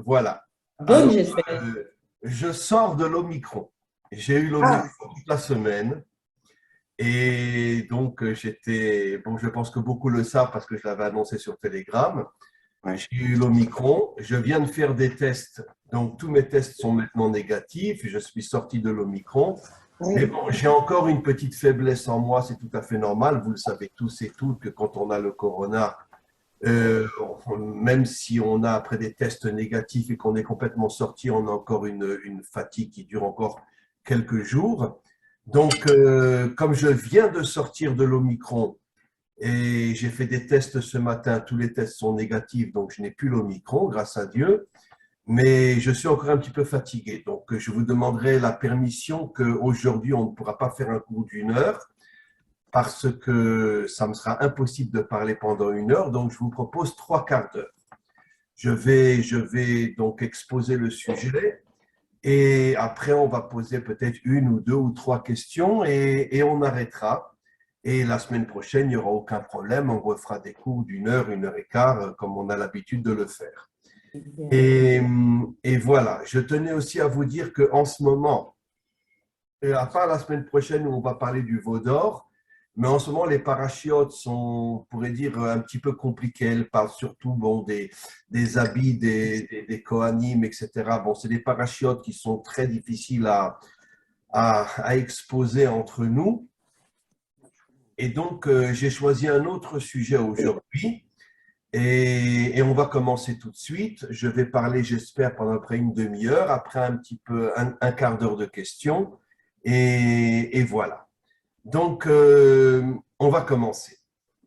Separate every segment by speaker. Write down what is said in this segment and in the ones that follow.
Speaker 1: Voilà.
Speaker 2: Bonne,
Speaker 1: Alors,
Speaker 2: j'espère.
Speaker 1: je sors de l'Omicron. J'ai eu
Speaker 2: Ah,
Speaker 1: l'Omicron toute la semaine et donc j'étais, bon, je pense que beaucoup le savent parce que je l'avais annoncé sur Telegram.
Speaker 2: ouais.
Speaker 1: J'ai eu l'Omicron. Je viens de faire des tests. Donc, tous mes tests sont maintenant négatifs. Je suis sorti de l'Omicron. Mais
Speaker 2: Oui,
Speaker 1: bon, j'ai encore une petite faiblesse en moi. C'est tout à fait normal. Vous le savez tous et toutes que quand on a le corona, euh, même si on a après des tests négatifs et qu'on est complètement sorti, on a encore une fatigue qui dure encore quelques jours. Donc, comme je viens de sortir de l'Omicron et j'ai fait des tests ce matin, tous les tests sont négatifs, donc je n'ai plus l'Omicron, grâce à Dieu, mais je suis encore un petit peu fatigué. Donc, je vous demanderai la permission qu'aujourd'hui, on ne pourra pas faire un cours d'une heure parce que ça me sera impossible de parler pendant une heure. Donc, je vous propose trois quarts d'heure. Je vais donc exposer le sujet et après, on va poser peut-être une ou deux ou trois questions et on arrêtera. Et la semaine prochaine, il n'y aura aucun problème. On refera des cours d'une heure et quart, comme on a l'habitude de le faire.
Speaker 2: bien.
Speaker 1: Et, et voilà, je tenais aussi à vous dire qu'en ce moment, et à part la semaine prochaine où on va parler du veau d'or, mais en ce moment, les parachiotes sont, on pourrait dire, un petit peu compliqués. Elles parlent surtout bon, des habits des Kohanim, etc. Bon, c'est des parachiotes qui sont très difficiles à exposer entre nous. Et donc, j'ai choisi un autre sujet aujourd'hui. Et on va commencer tout de suite. Je vais parler, j'espère, pendant près une demi-heure, après un petit peu, un quart d'heure de questions. Et voilà. Donc, on va commencer.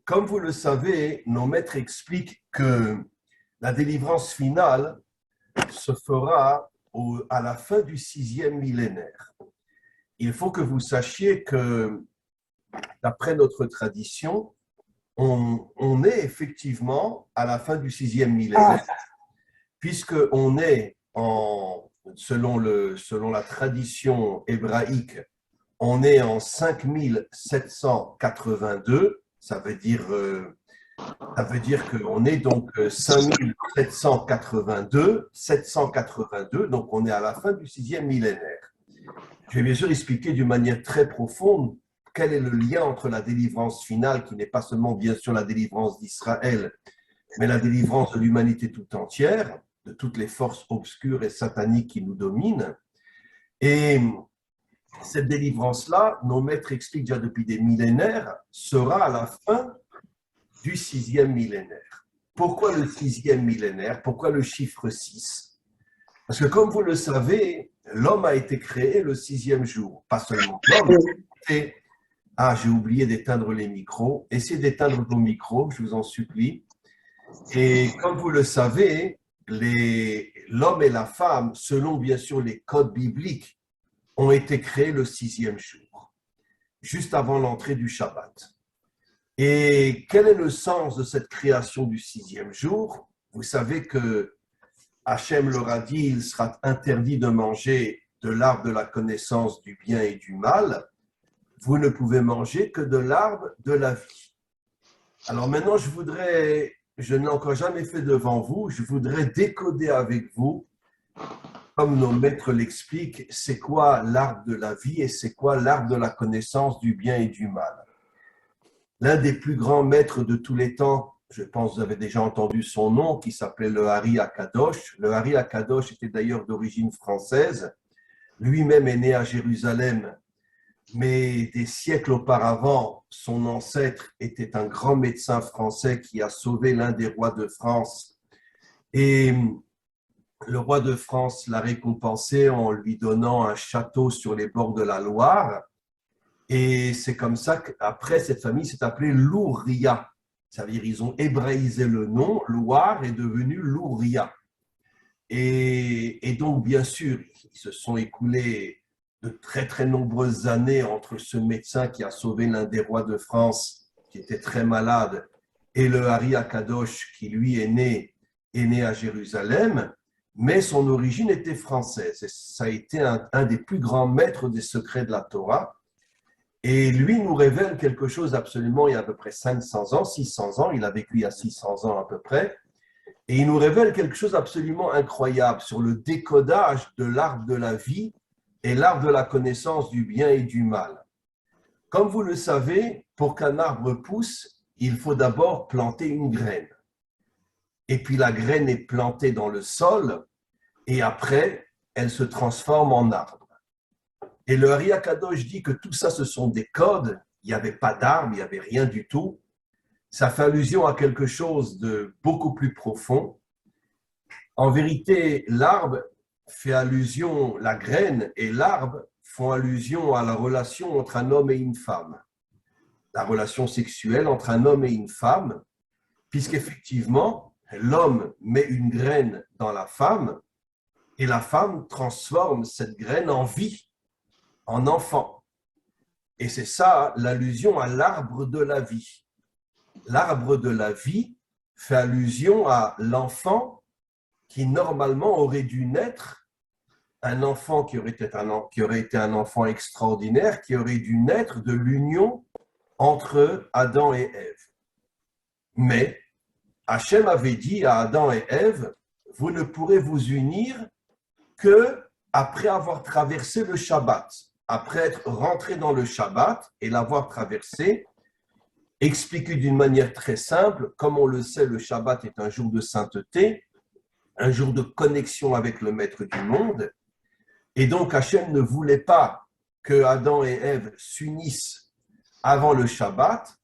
Speaker 1: Comme vous le savez, nos maîtres expliquent que la délivrance finale se fera à la fin du sixième millénaire. Il faut que vous sachiez que, d'après notre tradition, on est effectivement à la fin du sixième millénaire,
Speaker 2: Ah,
Speaker 1: puisqu'on est selon la tradition hébraïque, on est en 5782, ça veut dire qu'on est donc 782, donc on est à la fin du sixième millénaire. Je vais bien sûr expliquer d'une manière très profonde quel est le lien entre la délivrance finale, qui n'est pas seulement bien sûr la délivrance d'Israël, mais la délivrance de l'humanité tout entière, de toutes les forces obscures et sataniques qui nous dominent. Et cette délivrance-là, nos maîtres expliquent déjà depuis des millénaires, sera à la fin du sixième millénaire. Pourquoi le sixième millénaire? Pourquoi le chiffre 6? Parce que comme vous le savez, l'homme a été créé le sixième jour. Pas seulement l'homme. Ah, j'ai oublié d'éteindre les micros. Essayez d'éteindre vos micros, je vous en supplie. Et comme vous le savez, l'homme et la femme, selon bien sûr les codes bibliques, ont été créés le sixième jour, juste avant l'entrée du Shabbat. Et quel est le sens de cette création du sixième jour? Vous savez que Hachem leur a dit, il sera interdit de manger de l'arbre de la connaissance du bien et du mal. Vous ne pouvez manger que de l'arbre de la vie. Alors maintenant, je n'ai encore jamais fait devant vous, je voudrais décoder avec vous, comme nos maîtres l'expliquent, c'est quoi l'arbre de la vie et c'est quoi l'arbre de la connaissance du bien et du mal. L'un des plus grands maîtres de tous les temps, je pense que vous avez déjà entendu son nom, qui s'appelait le Hari Akadosh. Le Hari Akadosh était d'ailleurs d'origine française. Lui-même est né à Jérusalem, mais des siècles auparavant, son ancêtre était un grand médecin français qui a sauvé l'un des rois de France. Et le roi de France l'a récompensé en lui donnant un château sur les bords de la Loire. Et c'est comme ça qu'après, cette famille s'est appelée Louria. Ça veut dire qu'ils ont hébraïsé le nom. Loire est devenu Louria. Et donc, bien sûr, ils se sont écoulés de très, très nombreuses années entre ce médecin qui a sauvé l'un des rois de France, qui était très malade, et le Hari Akadosh, qui lui est né à Jérusalem, mais son origine était française. Et ça a été un des plus grands maîtres des secrets de la Torah. Et lui nous révèle quelque chose absolument, il y a à peu près 500 ans, 600 ans, il a vécu il y a 600 ans à peu près, Et il nous révèle quelque chose d'absolument incroyable sur le décodage de l'arbre de la vie et l'arbre de la connaissance du bien et du mal. Comme vous le savez, pour qu'un arbre pousse, il faut d'abord planter une graine. Et puis la graine est plantée dans le sol et après, elle se transforme en arbre. Et le Ari Akadosh dit que tout ça, ce sont des codes. Il n'y avait pas d'arbre, il n'y avait rien du tout. Ça fait allusion à quelque chose de beaucoup plus profond. En vérité, l'arbre fait allusion, la graine et l'arbre font allusion à la relation entre un homme et une femme. La relation sexuelle entre un homme et une femme, puisqu'effectivement, l'homme met une graine dans la femme et la femme transforme cette graine en vie, en enfant. Et c'est ça l'allusion à l'arbre de la vie. L'arbre de la vie fait allusion à l'enfant qui normalement aurait dû naître, un enfant qui aurait été un enfant extraordinaire, qui aurait dû naître de l'union entre Adam et Ève. Mais Hachem avait dit à Adam et Ève, vous ne pourrez vous unir que après avoir traversé le Shabbat, après être rentré dans le Shabbat et l'avoir traversé. Expliqué d'une manière très simple, comme on le sait, le Shabbat est un jour de sainteté, un jour de connexion avec le Maître du monde. Et donc Hachem ne voulait pas que Adam et Ève s'unissent avant le Shabbat,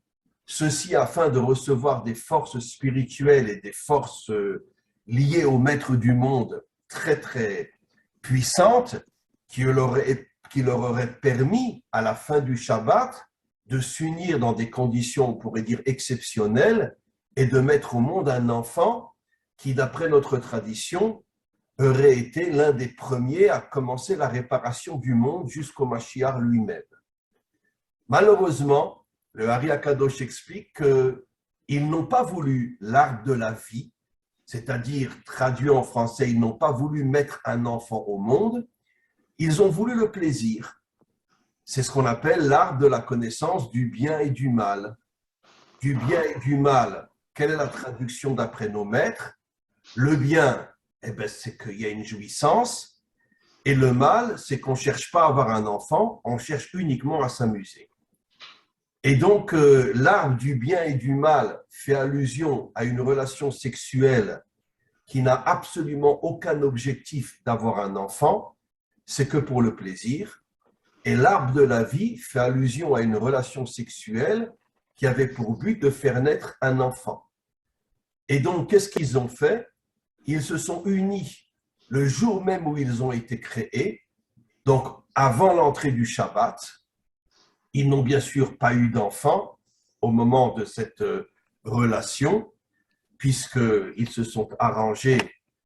Speaker 1: ceci afin de recevoir des forces spirituelles et des forces liées au Maître du monde très très puissantes qui leur auraient permis à la fin du Shabbat de s'unir dans des conditions, on pourrait dire, exceptionnelles et de mettre au monde un enfant qui, d'après notre tradition, aurait été l'un des premiers à commencer la réparation du monde jusqu'au Mashiach lui-même. Malheureusement, le Ari Akadosh explique qu'ils n'ont pas voulu l'arbre de la vie, c'est-à-dire, traduit en français, ils n'ont pas voulu mettre un enfant au monde, ils ont voulu le plaisir. C'est ce qu'on appelle l'arbre de la connaissance du bien et du mal. Du bien et du mal, quelle est la traduction d'après nos maîtres? Le bien, eh ben, c'est qu'il y a une jouissance, et le mal, c'est qu'on ne cherche pas à avoir un enfant, on cherche uniquement à s'amuser. Et donc, l'arbre du bien et du mal fait allusion à une relation sexuelle qui n'a absolument aucun objectif d'avoir un enfant, c'est que pour le plaisir. Et l'arbre de la vie fait allusion à une relation sexuelle qui avait pour but de faire naître un enfant. Et donc, qu'est-ce qu'ils ont fait? Ils se sont unis le jour même où ils ont été créés, donc avant l'entrée du Shabbat. Ils n'ont bien sûr pas eu d'enfant au moment de cette relation, puisqu'ils se sont arrangés,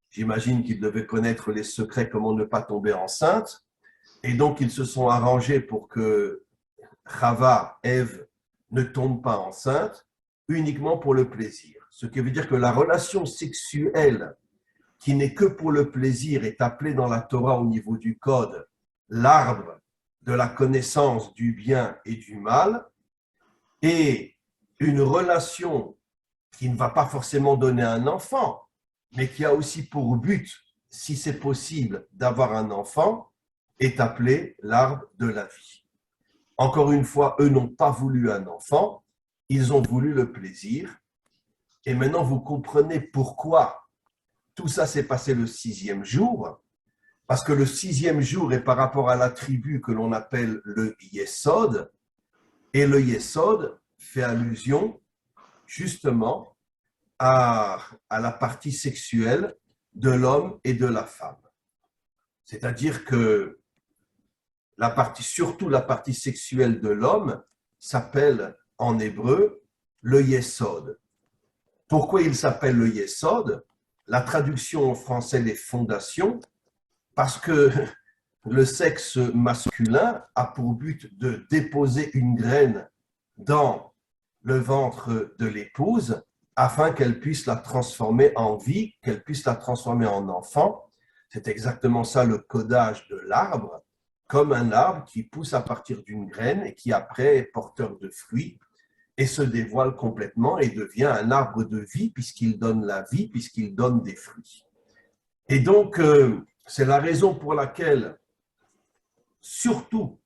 Speaker 1: j'imagine qu'ils devaient connaître les secrets, comment ne pas tomber enceinte, et donc ils se sont arrangés pour que Chava, Ève, ne tombe pas enceinte, uniquement pour le plaisir. Ce qui veut dire que la relation sexuelle, qui n'est que pour le plaisir, est appelée dans la Torah au niveau du code l'arbre de la connaissance du bien et du mal, et une relation qui ne va pas forcément donner un enfant, mais qui a aussi pour but, si c'est possible, d'avoir un enfant, est appelée l'arbre de la vie. Encore une fois, eux n'ont pas voulu un enfant, ils ont voulu le plaisir. Et maintenant, vous comprenez pourquoi tout ça s'est passé le 6e jour, parce que le 6e jour est par rapport à l'attribut que l'on appelle le Yesod, et le Yesod fait allusion justement à la partie sexuelle de l'homme et de la femme. C'est-à-dire que surtout la partie sexuelle de l'homme s'appelle en hébreu le Yesod. Pourquoi il s'appelle le Yesod? La traduction en français, les fondations, parce que le sexe masculin a pour but de déposer une graine dans le ventre de l'épouse afin qu'elle puisse la transformer en vie, qu'elle puisse la transformer en enfant. C'est exactement ça le codage de l'arbre, comme un arbre qui pousse à partir d'une graine et qui après est porteur de fruits. et se dévoile complètement et devient un arbre de vie puisqu'il donne la vie, puisqu'il donne des fruits. Et donc, c'est la raison pour laquelle, surtout,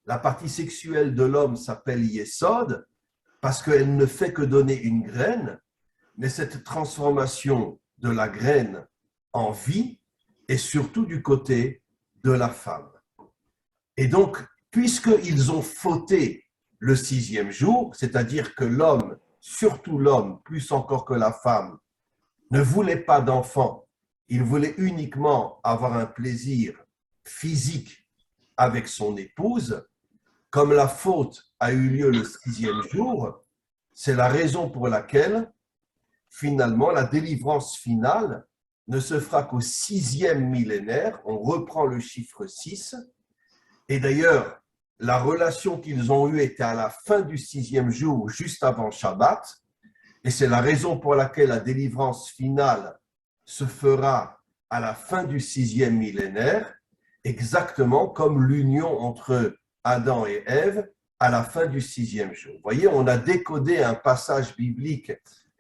Speaker 1: la partie sexuelle de l'homme s'appelle Yesod, parce qu'elle ne fait que donner une graine, mais cette transformation de la graine en vie est surtout du côté de la femme. Et donc, puisqu'ils ont fauté le 6e jour, c'est-à-dire que l'homme, surtout l'homme, plus encore que la femme, ne voulait pas d'enfant, il voulait uniquement avoir un plaisir physique avec son épouse, comme la faute a eu lieu le 6e jour, c'est la raison pour laquelle, finalement, la délivrance finale ne se fera qu'au 6e millénaire. On reprend le chiffre 6. Et d'ailleurs, la relation qu'ils ont eue était à la fin du 6e jour, juste avant Shabbat. Et c'est la raison pour laquelle la délivrance finale se fera à la fin du 6e millénaire, exactement comme l'union entre Adam et Ève à la fin du 6e jour. Vous voyez, on a décodé un passage biblique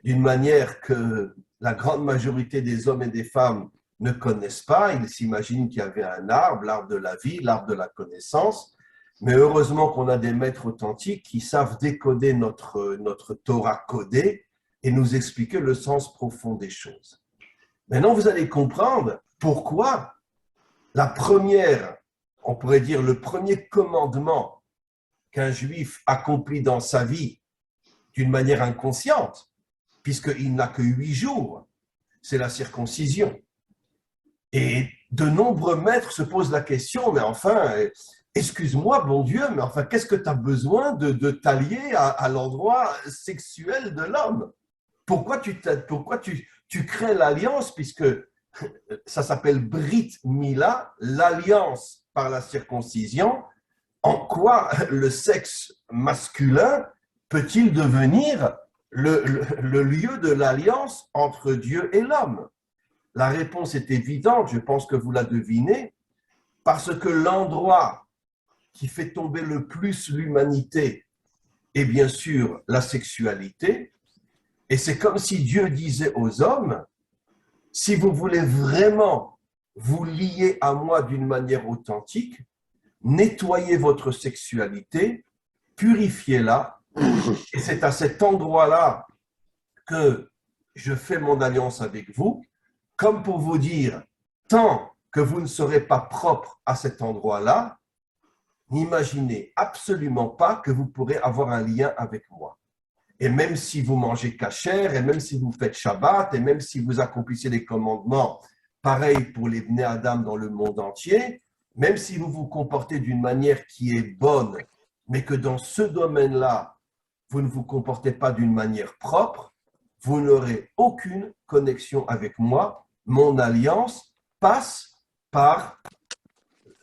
Speaker 1: d'une manière que la grande majorité des hommes et des femmes ne connaissent pas. Ils s'imaginent qu'il y avait un arbre, l'arbre de la vie, l'arbre de la connaissance. Mais heureusement qu'on a des maîtres authentiques qui savent décoder notre Torah codée et nous expliquer le sens profond des choses. Maintenant, vous allez comprendre pourquoi la première, on pourrait dire le premier commandement qu'un juif accomplit dans sa vie d'une manière inconsciente, puisqu'il n'a que 8 jours, c'est la circoncision. Et de nombreux maîtres se posent la question, mais enfin, excuse-moi, bon Dieu, mais enfin, qu'est-ce que tu as besoin de t'allier à l'endroit sexuel de l'homme? Pourquoi tu crées l'alliance, puisque ça s'appelle Brit Mila, l'alliance par la circoncision? En quoi le sexe masculin peut-il devenir le lieu de l'alliance entre Dieu et l'homme? La réponse est évidente, je pense que vous la devinez, parce que l'endroit qui fait tomber le plus l'humanité est bien sûr la sexualité. Et c'est comme si Dieu disait aux hommes, si vous voulez vraiment vous lier à moi d'une manière authentique, nettoyez votre sexualité, purifiez-la. Et c'est à cet endroit-là que je fais mon alliance avec vous, comme pour vous dire, tant que vous ne serez pas propre à cet endroit-là, n'imaginez absolument pas que vous pourrez avoir un lien avec moi. Et même si vous mangez kasher, et même si vous faites Shabbat, et même si vous accomplissez les commandements, pareil pour les Bnei Adam dans le monde entier, même si vous vous comportez d'une manière qui est bonne, mais que dans ce domaine-là, vous ne vous comportez pas d'une manière propre, vous n'aurez aucune connexion avec moi. Mon alliance passe par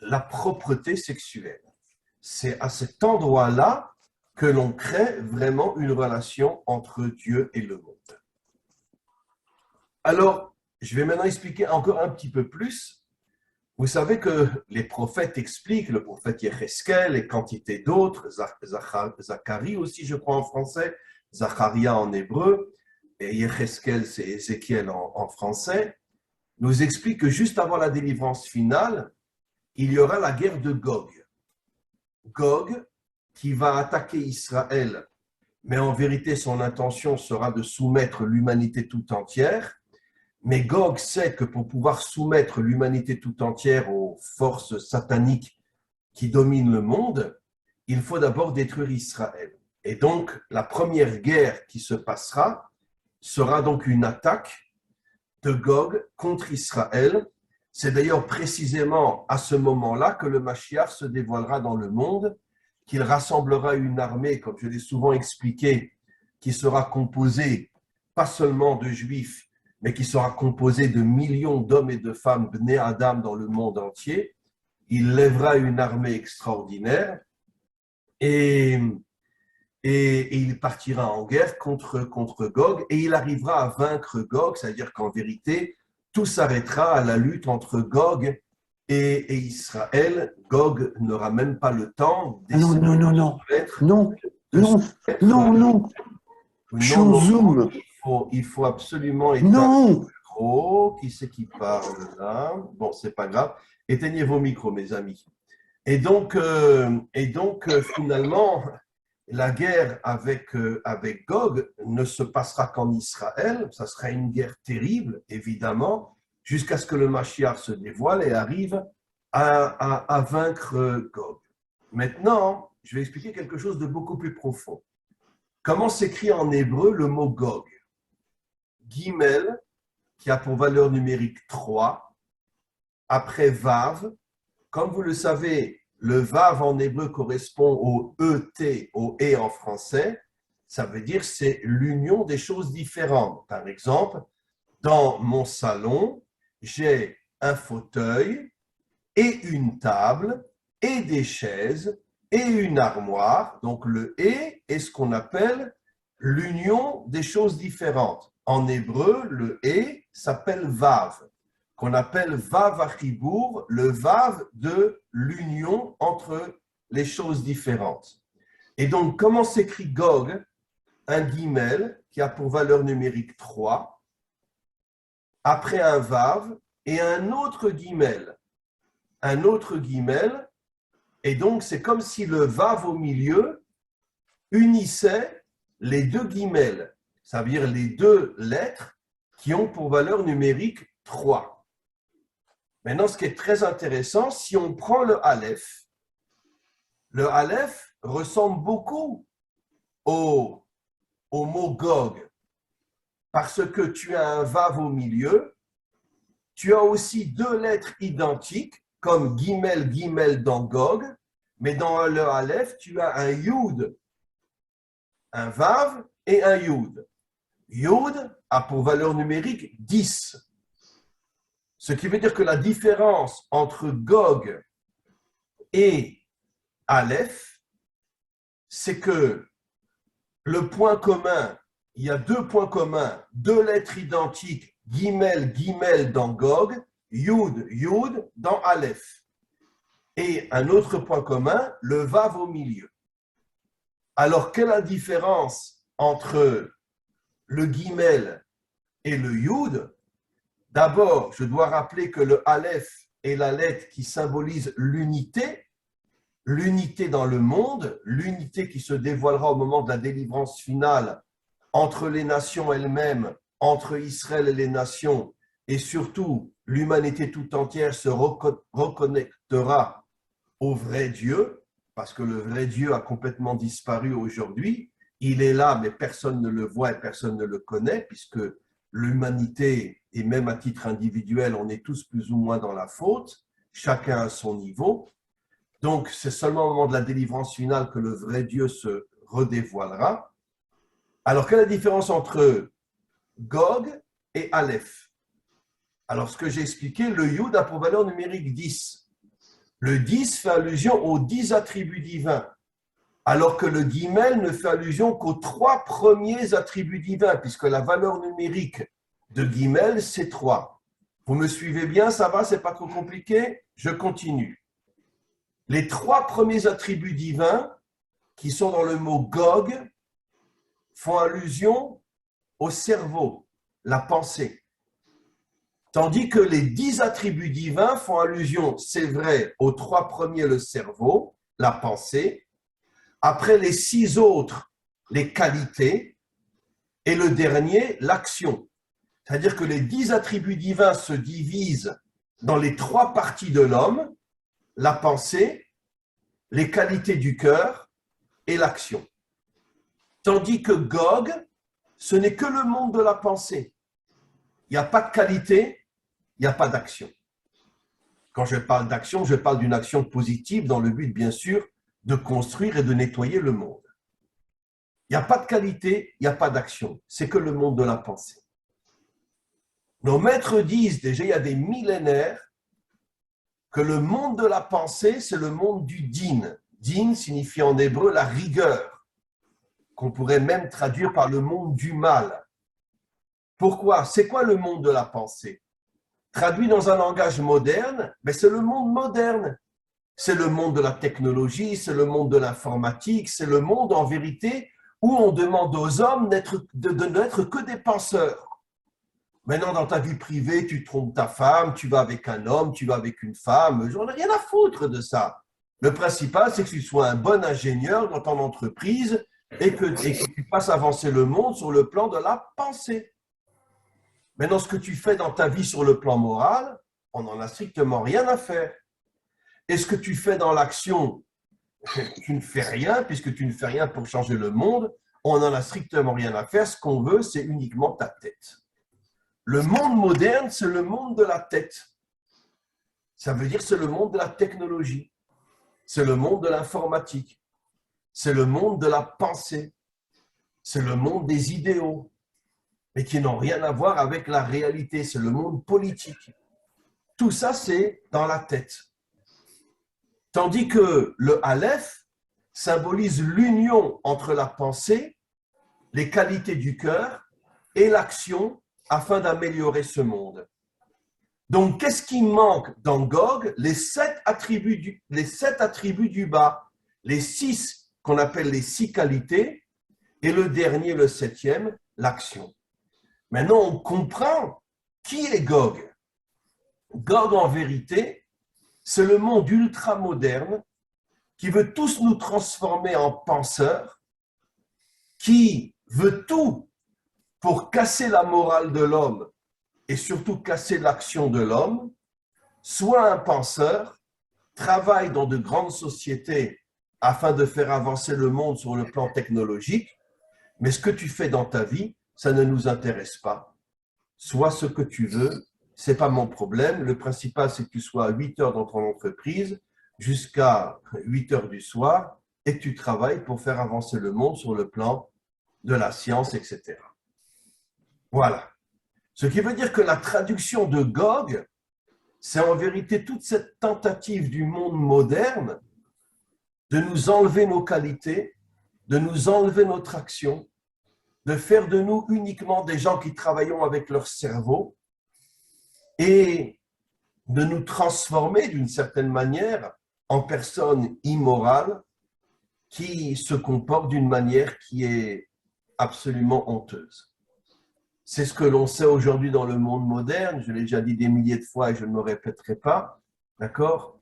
Speaker 1: la propreté sexuelle. C'est à cet endroit-là que l'on crée vraiment une relation entre Dieu et le monde. Alors, je vais maintenant expliquer encore un petit peu plus. Vous savez que les prophètes expliquent, le prophète Yecheskel et quantité d'autres, Zacharie aussi, je crois en français, Zacharia en hébreu, et Yecheskel, c'est Ézéchiel en français, nous expliquent que juste avant la délivrance finale, il y aura la guerre de Gog. Gog, qui va attaquer Israël, mais en vérité, son intention sera de soumettre l'humanité tout entière. Mais Gog sait que pour pouvoir soumettre l'humanité tout entière aux forces sataniques qui dominent le monde, il faut d'abord détruire Israël. Et donc, la première guerre qui se passera sera donc une attaque de Gog contre Israël. C'est d'ailleurs précisément à ce moment-là que le Mashiach se dévoilera dans le monde, qu'il rassemblera une armée, comme je l'ai souvent expliqué, qui sera composée pas seulement de Juifs, mais qui sera composée de millions d'hommes et de femmes Bnei Adam dans le monde entier. Il lèvera une armée extraordinaire et il partira en guerre contre Gog et il arrivera à vaincre Gog, c'est-à-dire qu'en vérité, tout s'arrêtera à la lutte entre Gog et Israël. Gog n'aura même pas le temps
Speaker 2: Non, non, non, non, non,
Speaker 1: de se
Speaker 2: Non,
Speaker 1: mettre.
Speaker 2: non, non, je suis
Speaker 1: Non,
Speaker 2: en
Speaker 1: non,
Speaker 2: Zoom.
Speaker 1: il faut absolument éteindre le
Speaker 2: Non,
Speaker 1: micro. Qui c'est qui parle là? Bon, c'est pas grave. Éteignez vos micros, mes amis. Finalement, la guerre avec Gog ne se passera qu'en Israël. Ça sera une guerre terrible, évidemment, jusqu'à ce que le Mashiach se dévoile et arrive à vaincre Gog. Maintenant, je vais expliquer quelque chose de beaucoup plus profond. Comment s'écrit en hébreu le mot Gog? Gimel, qui a pour valeur numérique 3, après Vav. Comme vous le savez, le Vav en hébreu correspond au ET, au E en français. Ça veut dire c'est l'union des choses différentes. Par exemple, dans mon salon, j'ai un fauteuil et une table et des chaises et une armoire. Donc le E est ce qu'on appelle l'union des choses différentes. En hébreu, le E s'appelle Vav, qu'on appelle Vav Achibour, le Vav de l'union entre les choses différentes. Et donc, comment s'écrit Gog? Un guimel qui a pour valeur numérique 3, après un Vav et un autre guimel. Un autre guimel, et donc c'est comme si le Vav au milieu unissait les deux guimels, ça veut dire les deux lettres qui ont pour valeur numérique 3. Maintenant, ce qui est très intéressant, si on prend le Aleph ressemble beaucoup au mot Gog, parce que tu as un Vav au milieu, tu as aussi deux lettres identiques, comme Gimel, Gimel dans Gog, mais dans le Aleph, tu as un Yud, un Vav et un Yud. Yud a pour valeur numérique 10. Ce qui veut dire que la différence entre Gog et Aleph, c'est que le point commun, il y a deux points communs, deux lettres identiques, Gimel, Gimel dans Gog, Yud, Yud dans Aleph. Et un autre point commun, le Vav au milieu. Alors, quelle est la différence entre le Gimel et le Yud? D'abord, je dois rappeler que le Aleph est la lettre qui symbolise l'unité dans le monde, l'unité qui se dévoilera au moment de la délivrance finale entre les nations elles-mêmes, entre Israël et les nations, et surtout l'humanité tout entière se reconnectera au vrai Dieu, parce que le vrai Dieu a complètement disparu aujourd'hui. Il est là, mais personne ne le voit et personne ne le connaît, puisque l'humanité, et même à titre individuel, on est tous plus ou moins dans la faute, chacun à son niveau. Donc, c'est seulement au moment de la délivrance finale que le vrai Dieu se redévoilera. Alors, quelle est la différence entre Gog et Aleph? Alors, ce que j'ai expliqué, le Yud a pour valeur numérique 10. Le 10 fait allusion aux 10 attributs divins, alors que le Gimel ne fait allusion qu'aux 3 premiers attributs divins, puisque la valeur numérique de Gimel, c'est 3. Vous me suivez bien, ça va, c'est pas trop compliqué? Je continue. Les 3 premiers attributs divins, qui sont dans le mot Gog, font allusion au cerveau, la pensée. Tandis que les 10 attributs divins font allusion, c'est vrai, aux 3 premiers, le cerveau, la pensée, après les 6 autres, les qualités, et le dernier, l'action. C'est-à-dire que les 10 attributs divins se divisent dans les 3 parties de l'homme, la pensée, les qualités du cœur et l'action. Tandis que Gog, ce n'est que le monde de la pensée. Il n'y a pas de qualité, il n'y a pas d'action. Quand je parle d'action, je parle d'une action positive dans le but, bien sûr, de construire et de nettoyer le monde. Il n'y a pas de qualité, il n'y a pas d'action. C'est que le monde de la pensée. Nos maîtres disent déjà il y a des millénaires que le monde de la pensée, c'est le monde du din. Din signifie en hébreu la rigueur, qu'on pourrait même traduire par le monde du mal. Pourquoi? C'est quoi le monde de la pensée? Traduit dans un langage moderne, mais c'est le monde moderne. c'est le monde de la technologie, c'est le monde de l'informatique, c'est le monde en vérité où on demande aux hommes de n'être que des penseurs. Maintenant, dans ta vie privée, tu trompes ta femme, tu vas avec un homme, tu vas avec une femme, j'en ai rien à foutre de ça. Le principal, c'est que tu sois un bon ingénieur dans ton entreprise et que tu fasses avancer le monde sur le plan de la pensée. Maintenant, ce que tu fais dans ta vie sur le plan moral, on n'en a strictement rien à faire. Et ce que tu fais dans l'action, tu ne fais rien, puisque tu ne fais rien pour changer le monde, on n'en a strictement rien à faire. Ce qu'on veut, c'est uniquement ta tête. Le monde moderne, c'est le monde de la tête. Ça veut dire que c'est le monde de la technologie. C'est le monde de l'informatique. C'est le monde de la pensée. C'est le monde des idéaux, mais qui n'ont rien à voir avec la réalité. C'est le monde politique. Tout ça, c'est dans la tête. Tandis que le Aleph symbolise l'union entre la pensée, les qualités du cœur et l'action afin d'améliorer ce monde. Donc, qu'est-ce qui manque dans Gog? Les 7 attributs du bas, les 6 qu'on appelle les 6 qualités, et le dernier, le 7e, l'action. Maintenant, on comprend qui est Gog. Gog, en vérité, c'est le monde ultra-moderne qui veut tous nous transformer en penseurs, qui veut tout pour casser la morale de l'homme et surtout casser l'action de l'homme, soit un penseur, travaille dans de grandes sociétés afin de faire avancer le monde sur le plan technologique, mais ce que tu fais dans ta vie, ça ne nous intéresse pas. Sois ce que tu veux, ce n'est pas mon problème. Le principal, c'est que tu sois à 8 heures dans ton entreprise jusqu'à 8 heures du soir et que tu travailles pour faire avancer le monde sur le plan de la science, etc. Voilà. Ce qui veut dire que la traduction de Gog, c'est en vérité toute cette tentative du monde moderne de nous enlever nos qualités, de nous enlever notre action, de faire de nous uniquement des gens qui travaillons avec leur cerveau et de nous transformer d'une certaine manière en personnes immorales qui se comportent d'une manière qui est absolument honteuse. C'est ce que l'on sait aujourd'hui dans le monde moderne, je l'ai déjà dit des milliers de fois et je ne me répéterai pas, d'accord?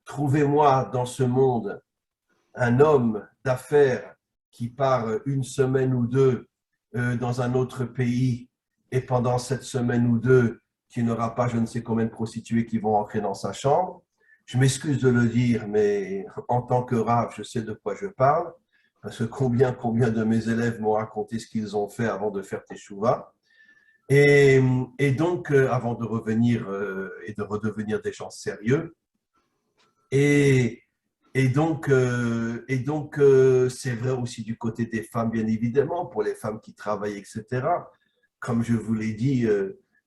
Speaker 1: Trouvez-moi dans ce monde un homme d'affaires qui part une semaine ou deux dans un autre pays et pendant cette semaine ou deux, qui n'aura pas je ne sais combien de prostituées qui vont entrer dans sa chambre. Je m'excuse de le dire, mais en tant que rave, je sais de quoi je parle, parce que combien de mes élèves m'ont raconté ce qu'ils ont fait avant de faire Teshuva. Et donc, avant de revenir et de redevenir des gens sérieux. Et donc, c'est vrai aussi du côté des femmes, bien évidemment, pour les femmes qui travaillent, etc. Comme je vous l'ai dit,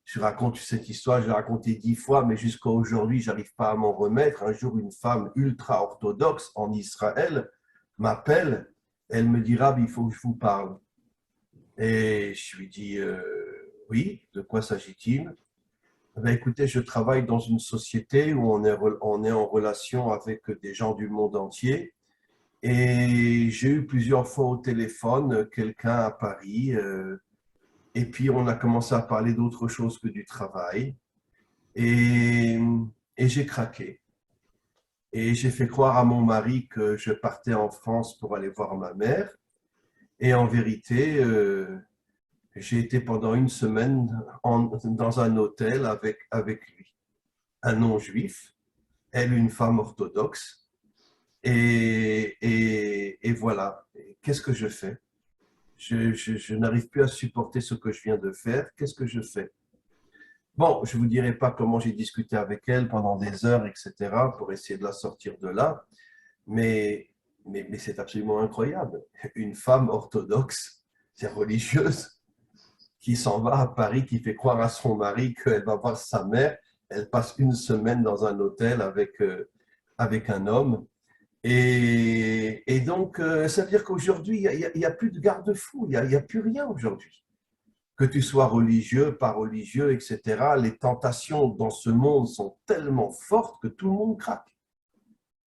Speaker 1: je raconte cette histoire, je l'ai racontée 10 fois, mais jusqu'à aujourd'hui, je n'arrive pas à m'en remettre. Un jour, une femme ultra-orthodoxe en Israël m'appelle, elle me dit, Rab, il faut que je vous parle. Et je lui dis, oui, de quoi s'agit-il? Ben, écoutez, je travaille dans une société où on est en relation avec des gens du monde entier et j'ai eu plusieurs fois au téléphone quelqu'un à Paris et puis on a commencé à parler d'autre chose que du travail et, et j'ai craqué. Et j'ai fait croire à mon mari que je partais en France pour aller voir ma mère et en vérité, j'ai été pendant une semaine dans un hôtel avec lui, un non-juif, elle une femme orthodoxe. Et voilà, qu'est-ce que je fais? Je n'arrive plus à supporter ce que je viens de faire. Qu'est-ce que je fais? Bon, je ne vous dirai pas comment j'ai discuté avec elle pendant des heures, etc., pour essayer de la sortir de là, mais c'est absolument incroyable. Une femme orthodoxe, c'est religieuse, qui s'en va à Paris, qui fait croire à son mari qu'elle va voir sa mère. Elle passe une semaine dans un hôtel avec un homme. Et donc, ça veut dire qu'aujourd'hui, il n'y a plus de garde-fou, il n'y a plus rien aujourd'hui. que tu sois religieux, pas religieux, etc., les tentations dans ce monde sont tellement fortes que tout le monde craque.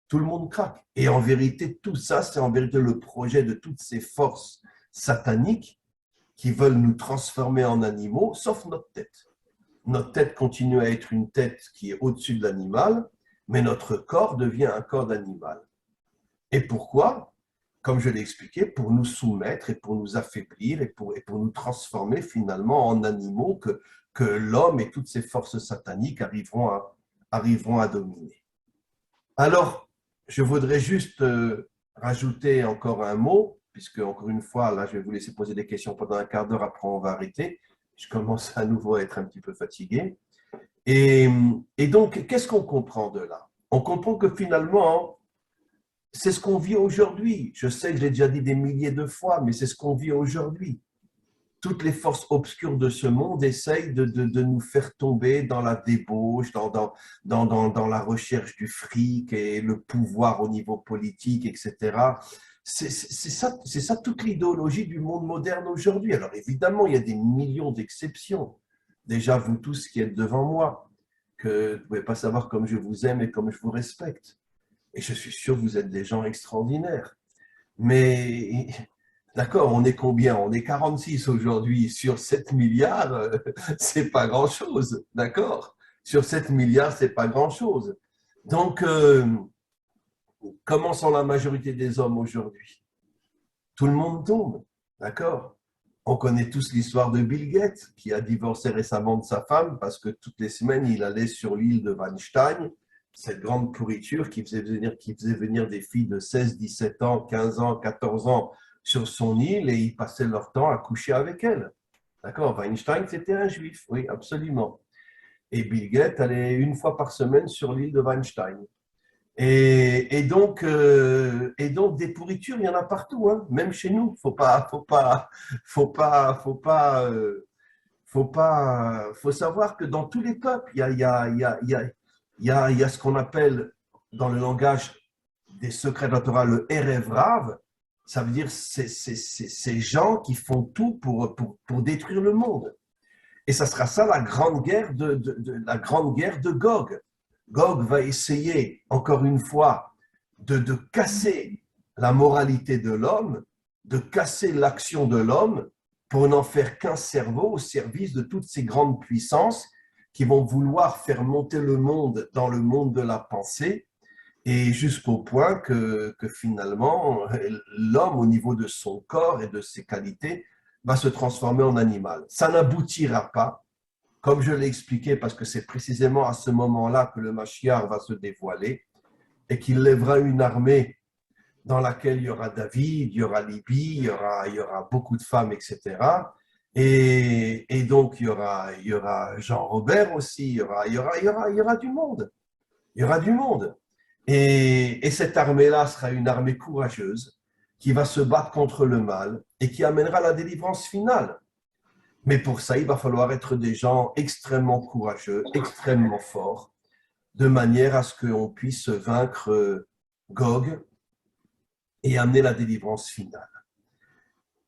Speaker 1: Tout le monde craque. Et en vérité, tout ça, c'est en vérité le projet de toutes ces forces sataniques qui veulent nous transformer en animaux, sauf notre tête. Notre tête continue à être une tête qui est au-dessus de l'animal, mais notre corps devient un corps d'animal. Et pourquoi? Comme je l'ai expliqué, pour nous soumettre et pour nous affaiblir et pour nous transformer finalement en animaux que l'homme et toutes ces forces sataniques arriveront à dominer. Alors, je voudrais juste rajouter encore un mot, puisque encore une fois, là, je vais vous laisser poser des questions pendant un quart d'heure, après on va arrêter. Je commence à nouveau à être un petit peu fatigué. Et donc, qu'est-ce qu'on comprend de là? On comprend que finalement, c'est ce qu'on vit aujourd'hui. Je sais que j'ai déjà dit des milliers de fois, mais c'est ce qu'on vit aujourd'hui. Toutes les forces obscures de ce monde essayent de nous faire tomber dans la débauche, dans la recherche du fric et le pouvoir au niveau politique, etc. C'est ça toute l'idéologie du monde moderne aujourd'hui. Alors évidemment, il y a des millions d'exceptions. Déjà, vous tous qui êtes devant moi, que vous ne pouvez pas savoir comme je vous aime et comme je vous respecte. Et je suis sûr que vous êtes des gens extraordinaires. Mais, d'accord, on est combien? On est 46 aujourd'hui. Sur 7 milliards, c'est pas grand-chose. D'accord? Sur 7 milliards, c'est pas grand-chose. Donc, comment sont la majorité des hommes aujourd'hui? Tout le monde tombe. D'accord? On connaît tous l'histoire de Bill Gates, qui a divorcé récemment de sa femme parce que toutes les semaines, il allait sur l'île de Weinstein, cette grande pourriture qui faisait venir des filles de 16, 17 ans, 15 ans, 14 ans sur son île et ils passaient leur temps à coucher avec elle. D'accord? Weinstein, c'était un juif, oui, absolument. Et Bill Gates allait une fois par semaine sur l'île de Weinstein. Et donc, des pourritures, il y en a partout, hein, même chez nous. Faut savoir que dans tous les peuples, il y a ce qu'on appelle dans le langage des secrets de la Torah le Erev Rav. Ça veut dire ces gens qui font tout pour détruire le monde. Et ça sera ça la grande guerre la grande guerre de Gog. Gog va essayer, encore une fois, de casser la moralité de l'homme, de casser l'action de l'homme pour n'en faire qu'un cerveau au service de toutes ces grandes puissances qui vont vouloir faire monter le monde dans le monde de la pensée et jusqu'au point que finalement, l'homme, au niveau de son corps et de ses qualités, va se transformer en animal. Ça n'aboutira pas, comme je l'ai expliqué, parce que c'est précisément à ce moment-là que le Mashiach va se dévoiler et qu'il lèvera une armée dans laquelle il y aura David, il y aura Libye, il y aura beaucoup de femmes, etc. Et donc, il y aura Jean-Robert aussi, il y aura du monde. Il y aura du monde. Et cette armée-là sera une armée courageuse qui va se battre contre le mal et qui amènera la délivrance finale. Mais pour ça, il va falloir être des gens extrêmement courageux, extrêmement forts, de manière à ce qu'on puisse vaincre Gog et amener la délivrance finale.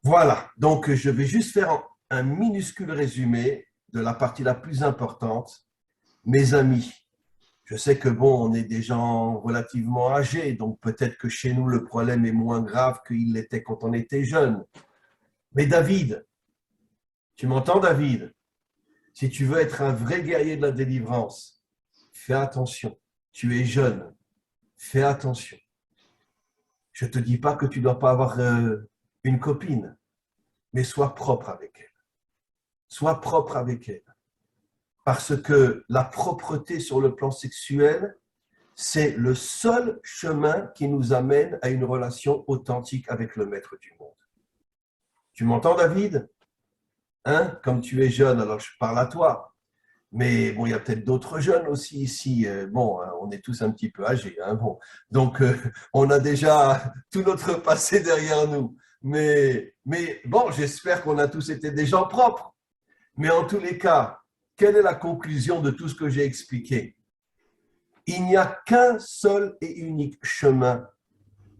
Speaker 1: Voilà, donc je vais juste faire un minuscule résumé de la partie la plus importante. Mes amis, je sais que bon, on est des gens relativement âgés, donc peut-être que chez nous, le problème est moins grave qu'il l'était quand on était jeune. Mais David, tu m'entends, David? Si tu veux être un vrai guerrier de la délivrance, fais attention. Tu es jeune, fais attention. Je ne te dis pas que tu ne dois pas avoir une copine, mais sois propre avec elle. Sois propre avec elle. Parce que la propreté sur le plan sexuel, c'est le seul chemin qui nous amène à une relation authentique avec le maître du monde. Tu m'entends, David? Hein? Comme tu es jeune, alors je parle à toi. Mais bon, il y a peut-être d'autres jeunes aussi ici. Bon, on est tous un petit peu âgés. Hein, bon. Donc, on a déjà tout notre passé derrière nous. Mais bon, j'espère qu'on a tous été des gens propres. Mais en tous les cas, quelle est la conclusion de tout ce que j'ai expliqué? Il n'y a qu'un seul et unique chemin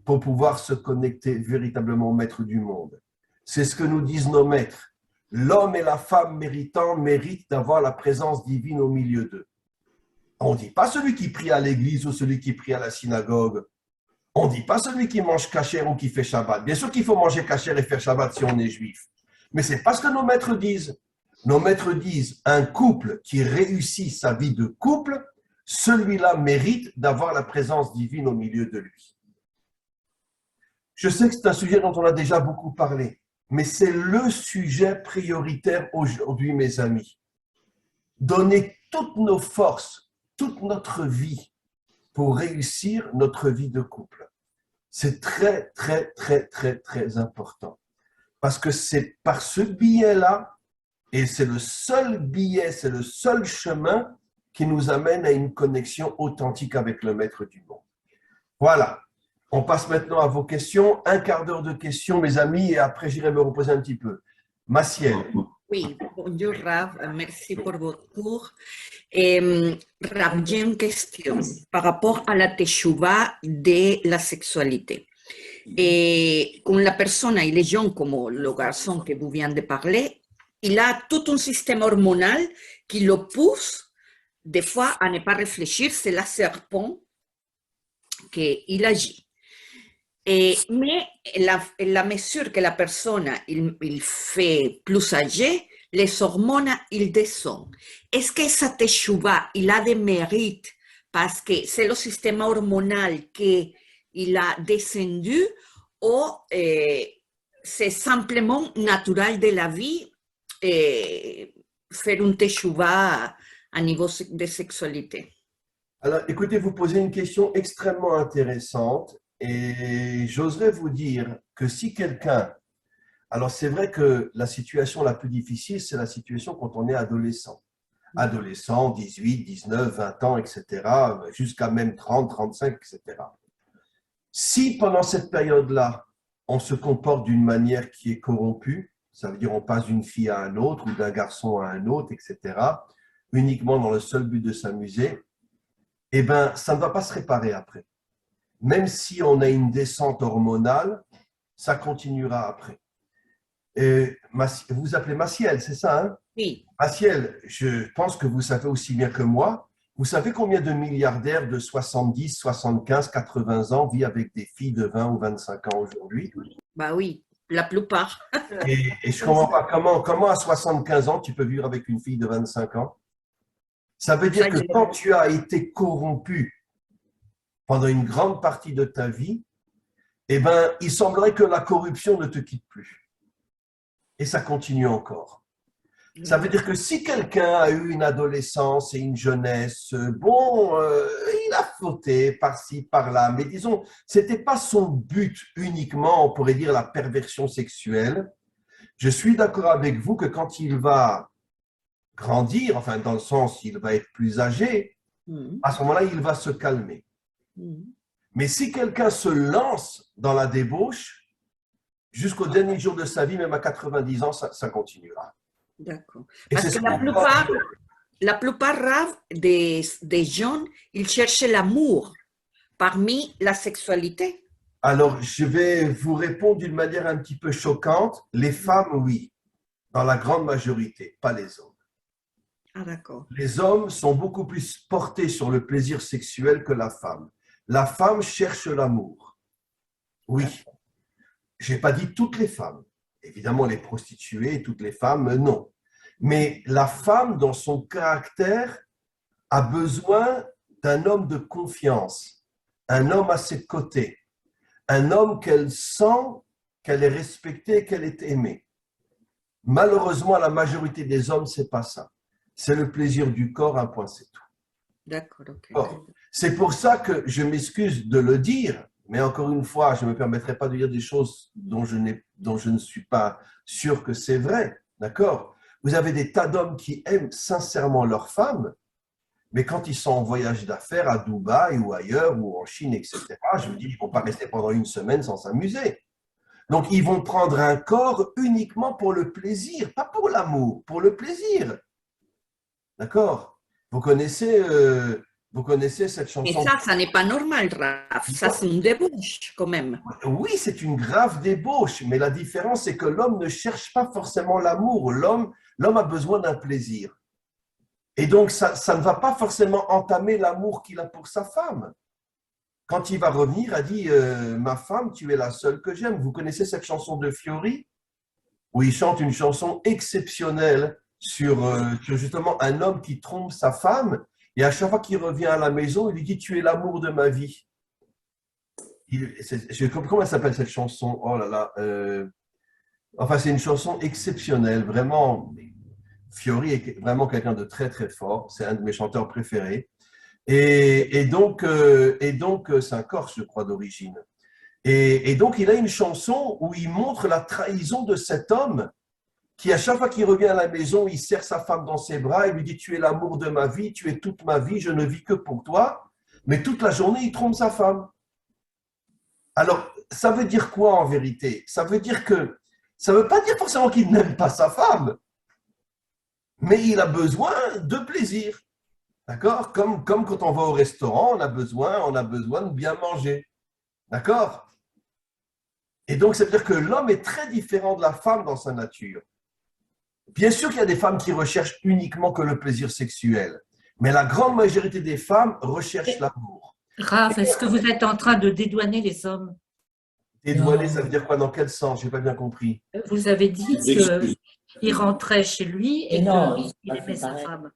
Speaker 1: pour pouvoir se connecter véritablement au maître du monde. C'est ce que nous disent nos maîtres. l'homme et la femme méritants méritent d'avoir la présence divine au milieu d'eux. On ne dit pas celui qui prie à l'église ou celui qui prie à la synagogue. On ne dit pas celui qui mange kasher ou qui fait Shabbat. Bien sûr qu'il faut manger kasher et faire Shabbat si on est juif. Mais ce n'est pas ce que nos maîtres disent. Nos maîtres disent un couple qui réussit sa vie de couple, celui-là mérite d'avoir la présence divine au milieu de lui. Je sais que c'est un sujet dont on a déjà beaucoup parlé, mais c'est le sujet prioritaire aujourd'hui, mes amis. Donner toutes nos forces, toute notre vie pour réussir notre vie de couple. C'est très, très, très, très, très important. Parce que c'est par ce biais-là, et c'est le seul biais, c'est le seul chemin qui nous amène à une connexion authentique avec le Maître du monde. Voilà. On passe maintenant à vos questions. Un quart d'heure de questions, mes amis, et après j'irai me reposer un petit peu. Maciel.
Speaker 3: Oui, bonjour Rav, merci pour votre cours. Rav, j'ai une question par rapport à la teshuva de la sexualité. Et quand la personne, il est jeune comme le garçon que vous venez de parler, il a tout un système hormonal qui le pousse des fois à ne pas réfléchir, c'est la serpent qu'il agit. Mais la mesure que la personne il fait plus âgée, les hormones ils descendent. Est-ce que sa teshuva il a des mérites parce que c'est le système hormonal qu'il a descendu ou c'est simplement naturel de la vie faire une teshuva à niveau de sexualité?
Speaker 1: Alors, écoutez, vous posez une question extrêmement intéressante et j'oserais vous dire que si quelqu'un… Alors, c'est vrai que la situation la plus difficile, c'est la situation quand on est adolescent. Adolescent, 18, 19, 20 ans, etc., jusqu'à même 30, 35, etc. Si pendant cette période-là, on se comporte d'une manière qui est corrompue, ça veut dire on passe d'une fille à un autre ou d'un garçon à un autre, etc., uniquement dans le seul but de s'amuser, eh bien, ça ne va pas se réparer après. Même si on a une descente hormonale, ça continuera après. Vous vous appelez Maciel, c'est ça, hein?
Speaker 3: Oui.
Speaker 1: Maciel, je pense que vous savez aussi bien que moi, vous savez combien de milliardaires de 70, 75, 80 ans vivent avec des filles de 20 ou 25 ans aujourd'hui?
Speaker 3: Bah oui, la plupart.
Speaker 1: Et je ne comprends pas comment à 75 ans tu peux vivre avec une fille de 25 ans? Ça veut dire que quand tu as été corrompu pendant une grande partie de ta vie, eh ben, il semblerait que la corruption ne te quitte plus. Et ça continue encore. Ça veut dire que si quelqu'un a eu une adolescence et une jeunesse, il a fauté par-ci, par-là, mais disons, ce n'était pas son but uniquement, on pourrait dire la perversion sexuelle. Je suis d'accord avec vous que quand il va grandir, enfin dans le sens il va être plus âgé, à ce moment-là, il va se calmer. Mais si quelqu'un se lance dans la débauche, jusqu'au dernier jour de sa vie, même à 90 ans, ça continuera.
Speaker 3: D'accord. Parce que la plupart Rav, des jeunes, ils cherchent l'amour parmi la sexualité.
Speaker 1: Alors, je vais vous répondre d'une manière un petit peu choquante. Les femmes, oui, dans la grande majorité, pas les hommes.
Speaker 3: Ah, d'accord.
Speaker 1: Les hommes sont beaucoup plus portés sur le plaisir sexuel que la femme. La femme cherche l'amour. Oui. Je n'ai pas dit toutes les femmes. Évidemment, les prostituées, toutes les femmes, non. Mais la femme, dans son caractère, a besoin d'un homme de confiance, un homme à ses côtés, un homme qu'elle sent qu'elle est respectée, qu'elle est aimée. Malheureusement, la majorité des hommes, ce n'est pas ça. C'est le plaisir du corps, un point, c'est tout.
Speaker 3: D'accord, ok.
Speaker 1: C'est pour ça que je m'excuse de le dire, mais encore une fois, je ne me permettrai pas de dire des choses dont je ne suis pas sûr que c'est vrai, d'accord? Vous avez des tas d'hommes qui aiment sincèrement leurs femmes, mais quand ils sont en voyage d'affaires à Dubaï ou ailleurs, ou en Chine, etc., je me dis, ils ne vont pas rester pendant une semaine sans s'amuser. Donc, ils vont prendre un corps uniquement pour le plaisir, pas pour l'amour, pour le plaisir. D'accord? Vous connaissez Vous connaissez cette
Speaker 3: Mais
Speaker 1: chanson?
Speaker 3: ça n'est pas normal, Raph. Ça, c'est une débauche, quand même.
Speaker 1: Oui, c'est une grave débauche, mais la différence, c'est que l'homme ne cherche pas forcément l'amour. L'homme a besoin d'un plaisir. Et donc, ça ne va pas forcément entamer l'amour qu'il a pour sa femme. Quand il va revenir, il dit ma femme, tu es la seule que j'aime. Vous connaissez cette chanson de Fiori, où il chante une chanson exceptionnelle sur justement un homme qui trompe sa femme, et à chaque fois qu'il revient à la maison, il lui dit tu es l'amour de ma vie. Comment elle s'appelle cette chanson? Oh là là. Enfin, c'est une chanson exceptionnelle, vraiment. Fiori est vraiment quelqu'un de très très fort. C'est un de mes chanteurs préférés. Et donc, c'est un Corse, je crois, d'origine. Et donc, il a une chanson où il montre la trahison de cet homme qui, à chaque fois qu'il revient à la maison, il serre sa femme dans ses bras et lui dit tu es l'amour de ma vie, tu es toute ma vie, je ne vis que pour toi. Mais toute la journée, il trompe sa femme. Alors, ça veut dire quoi en vérité? Ça veut dire que, ça ne veut pas dire forcément qu'il n'aime pas sa femme, mais il a besoin de plaisir. D'accord? Comme quand on va au restaurant, on a besoin de bien manger. D'accord? Et donc, ça veut dire que l'homme est très différent de la femme dans sa nature. Bien sûr qu'il y a des femmes qui recherchent uniquement que le plaisir sexuel, mais la grande majorité des femmes recherchent l'amour.
Speaker 2: Raph, est-ce que vous êtes en train de dédouaner les hommes?
Speaker 1: Dédouaner, ça veut dire quoi? Dans quel sens? Je n'ai pas bien compris.
Speaker 2: Vous avez dit qu'il rentrait chez lui et qu'il aimait sa femme.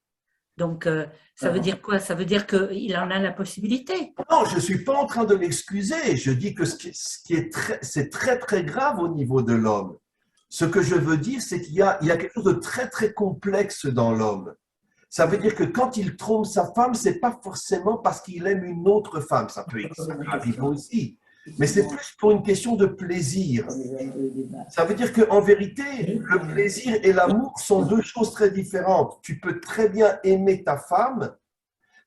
Speaker 2: Donc, ça veut dire quoi? Ça veut dire qu'il en a la possibilité.
Speaker 1: Non, je ne suis pas en train de l'excuser. Je dis que c'est très, très grave au niveau de l'homme. Ce que je veux dire, c'est qu'il y a quelque chose de très, très complexe dans l'homme. Ça veut dire que quand il trompe sa femme, ce n'est pas forcément parce qu'il aime une autre femme. Ça peut arriver aussi. Mais c'est plus pour une question de plaisir. Ça veut dire qu'en vérité, le plaisir et l'amour sont deux choses très différentes. Tu peux très bien aimer ta femme,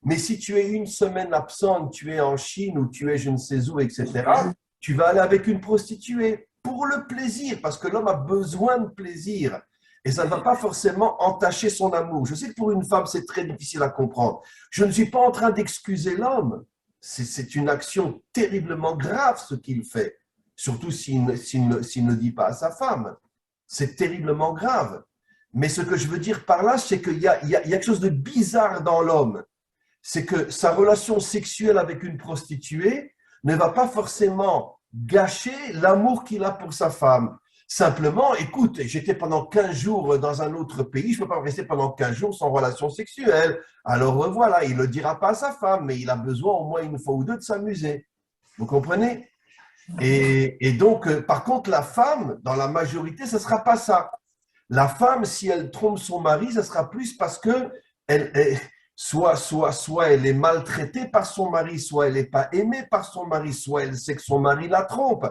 Speaker 1: mais si tu es une semaine absente, tu es en Chine ou tu es je ne sais où, etc., tu vas aller avec une prostituée pour le plaisir, parce que l'homme a besoin de plaisir. Et ça ne va pas forcément entacher son amour. Je sais que pour une femme, c'est très difficile à comprendre. Je ne suis pas en train d'excuser l'homme. C'est une action terriblement grave ce qu'il fait, surtout s'il ne dit pas à sa femme. C'est terriblement grave. Mais ce que je veux dire par là, c'est qu'il y a quelque chose de bizarre dans l'homme. C'est que sa relation sexuelle avec une prostituée ne va pas forcément gâcher l'amour qu'il a pour sa femme. Simplement, écoute, j'étais pendant 15 jours dans un autre pays, je ne peux pas rester pendant 15 jours sans relation sexuelle. Alors voilà, il ne le dira pas à sa femme, mais il a besoin au moins une fois ou deux de s'amuser. Vous comprenez? Et donc, par contre, la femme, dans la majorité, ce ne sera pas ça. La femme, si elle trompe son mari, ce sera plus parce que soit elle est maltraitée par son mari, soit elle n'est pas aimée par son mari, soit elle sait que son mari la trompe.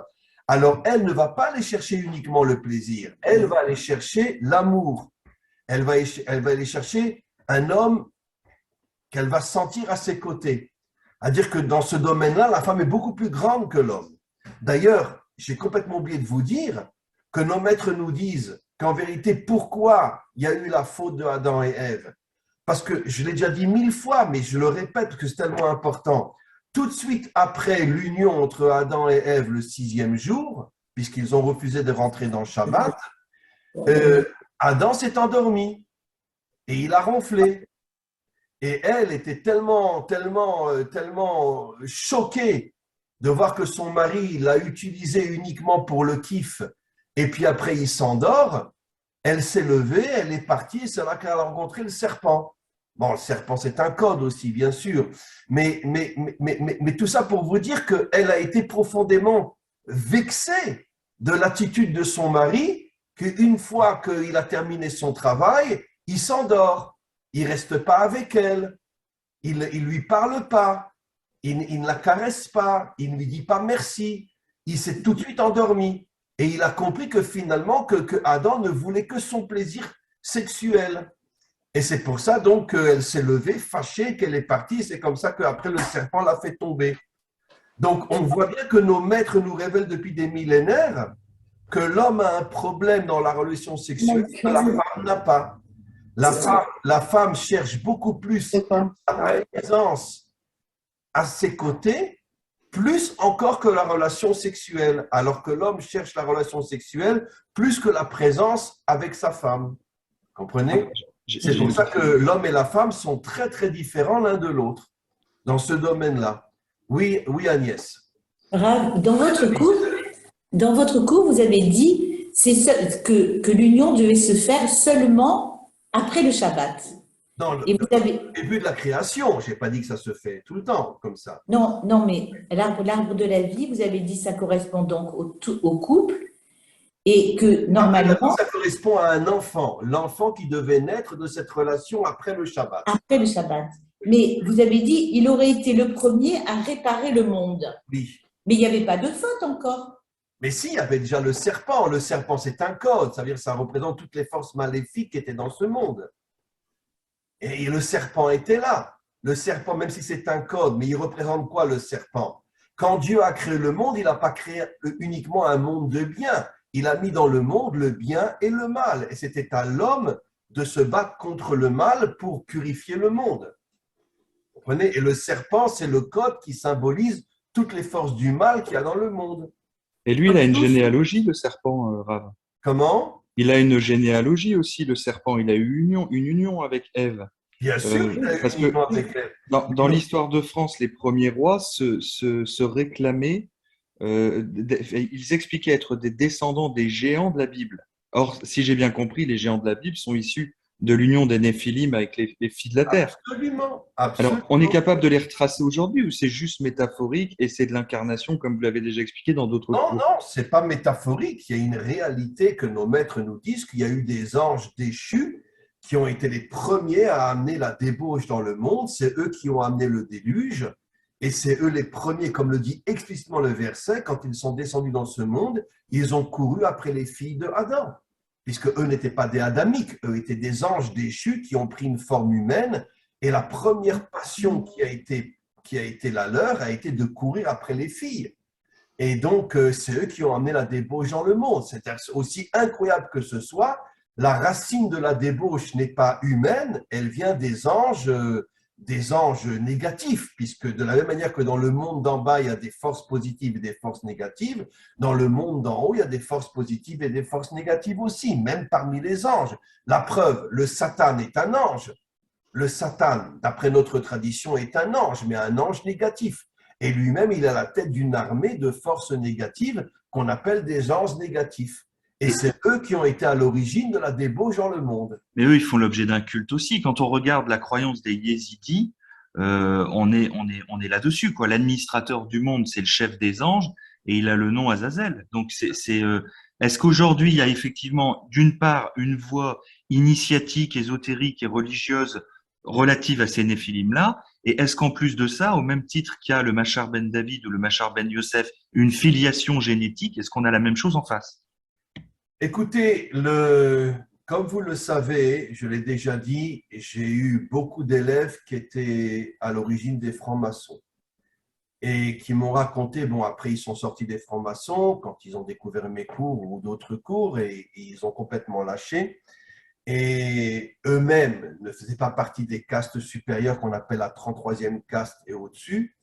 Speaker 1: Alors, elle ne va pas aller chercher uniquement le plaisir, elle va aller chercher l'amour. Elle va aller chercher un homme qu'elle va sentir à ses côtés. C'est-à-dire que dans ce domaine-là, la femme est beaucoup plus grande que l'homme. D'ailleurs, j'ai complètement oublié de vous dire que nos maîtres nous disent qu'en vérité, pourquoi il y a eu la faute de Adam et Ève? Parce que je l'ai déjà dit 1000 fois, mais je le répète parce que c'est tellement important. Tout de suite après l'union entre Adam et Ève le 6e jour, puisqu'ils ont refusé de rentrer dans Shabbat, Adam s'est endormi et il a ronflé. Et elle était tellement choquée de voir que son mari l'a utilisé uniquement pour le kiff et puis après il s'endort. Elle s'est levée, elle est partie et c'est là qu'elle a rencontré le serpent. Bon, le serpent, c'est un code aussi, bien sûr. Mais tout ça pour vous dire qu'elle a été profondément vexée de l'attitude de son mari, qu'une fois qu'il a terminé son travail, il s'endort. Il ne reste pas avec elle. Il ne lui parle pas. Il ne la caresse pas. Il ne lui dit pas merci. Il s'est tout de suite endormi. Et il a compris que finalement, que Adam ne voulait que son plaisir sexuel. Et c'est pour ça donc qu'elle s'est levée, fâchée, qu'elle est partie. C'est comme ça qu'après le serpent l'a fait tomber. Donc on voit bien que nos maîtres nous révèlent depuis des millénaires que l'homme a un problème dans la relation sexuelle que la femme n'a pas. La femme cherche beaucoup plus sa présence à ses côtés, plus encore que la relation sexuelle, alors que l'homme cherche la relation sexuelle plus que la présence avec sa femme. Comprenez? C'est pour ça que l'homme et la femme sont très, très différents l'un de l'autre dans ce domaine-là. Oui, oui, Agnès.
Speaker 4: Rav, dans votre cours, vous avez dit que l'union devait se faire seulement après le Shabbat.
Speaker 1: Dans le début de la création, je n'ai pas dit que ça se fait tout le temps comme ça.
Speaker 4: Non, mais l'arbre de la vie, vous avez dit ça correspond donc au couple et que normalement…
Speaker 1: Ça correspond à un enfant, l'enfant qui devait naître de cette relation après le Shabbat.
Speaker 4: Après le Shabbat. Mais vous avez dit il aurait été le premier à réparer le monde.
Speaker 1: Oui.
Speaker 4: Mais il n'y avait pas de faute encore.
Speaker 1: Mais si, il y avait déjà le serpent. Le serpent, c'est un code. Ça veut dire que ça représente toutes les forces maléfiques qui étaient dans ce monde. Et le serpent était là. Le serpent, même si c'est un code, mais il représente quoi le serpent? Quand Dieu a créé le monde, il n'a pas créé uniquement un monde de bien. Il a mis dans le monde le bien et le mal. Et c'était à l'homme de se battre contre le mal pour purifier le monde. Vous comprenez? Et le serpent, c'est le code qui symbolise toutes les forces du mal qu'il y a dans le monde.
Speaker 5: Et lui, il a une généalogie, le serpent, Rav.
Speaker 1: Comment?
Speaker 5: Il a une généalogie aussi, le serpent. Il a eu une union avec Ève.
Speaker 1: Bien sûr, il a eu une union avec Ève.
Speaker 5: Dans l'histoire de France, les premiers rois se réclamaient, ils expliquaient être des descendants des géants de la Bible. Or, si j'ai bien compris, les géants de la Bible sont issus de l'union des Néphilim avec les filles de la terre.
Speaker 1: Absolument.
Speaker 5: Alors, on est capable de les retracer aujourd'hui ou c'est juste métaphorique et c'est de l'incarnation comme vous l'avez déjà expliqué dans d'autres cours?
Speaker 1: Non, c'est pas métaphorique. Il y a une réalité que nos maîtres nous disent qu'il y a eu des anges déchus qui ont été les premiers à amener la débauche dans le monde. C'est eux qui ont amené le déluge et c'est eux les premiers, comme le dit explicitement le verset, quand ils sont descendus dans ce monde, ils ont couru après les filles de Adam. Puisque eux n'étaient pas des adamiques, eux étaient des anges déchus qui ont pris une forme humaine, et la première passion qui a été la leur a été de courir après les filles. Et donc, c'est eux qui ont amené la débauche dans le monde. C'est aussi incroyable que ce soit, la racine de la débauche n'est pas humaine, elle vient des anges négatifs, puisque de la même manière que dans le monde d'en bas, il y a des forces positives et des forces négatives, dans le monde d'en haut, il y a des forces positives et des forces négatives aussi, même parmi les anges. La preuve, le Satan est un ange. Le Satan, d'après notre tradition, est un ange, mais un ange négatif. Et lui-même, il a la tête d'une armée de forces négatives qu'on appelle des anges négatifs. Et c'est eux qui ont été à l'origine de la débauche dans le monde.
Speaker 5: Mais eux, ils font l'objet d'un culte aussi. Quand on regarde la croyance des Yézidis, on est là-dessus, quoi. L'administrateur du monde, c'est le chef des anges et il a le nom Azazel. Donc, est-ce qu'aujourd'hui, il y a effectivement, d'une part, une voie initiatique, ésotérique et religieuse relative à ces Néphilim-là? Et est-ce qu'en plus de ça, au même titre qu'il y a le Machar ben David ou le Machar ben Yosef, une filiation génétique, est-ce qu'on a la même chose en face?
Speaker 1: Écoutez, comme vous le savez, je l'ai déjà dit, j'ai eu beaucoup d'élèves qui étaient à l'origine des francs-maçons et qui m'ont raconté, bon, après ils sont sortis des francs-maçons quand ils ont découvert mes cours ou d'autres cours et ils ont complètement lâché. Et eux-mêmes ne faisaient pas partie des castes supérieures qu'on appelle la 33e caste et au-dessus,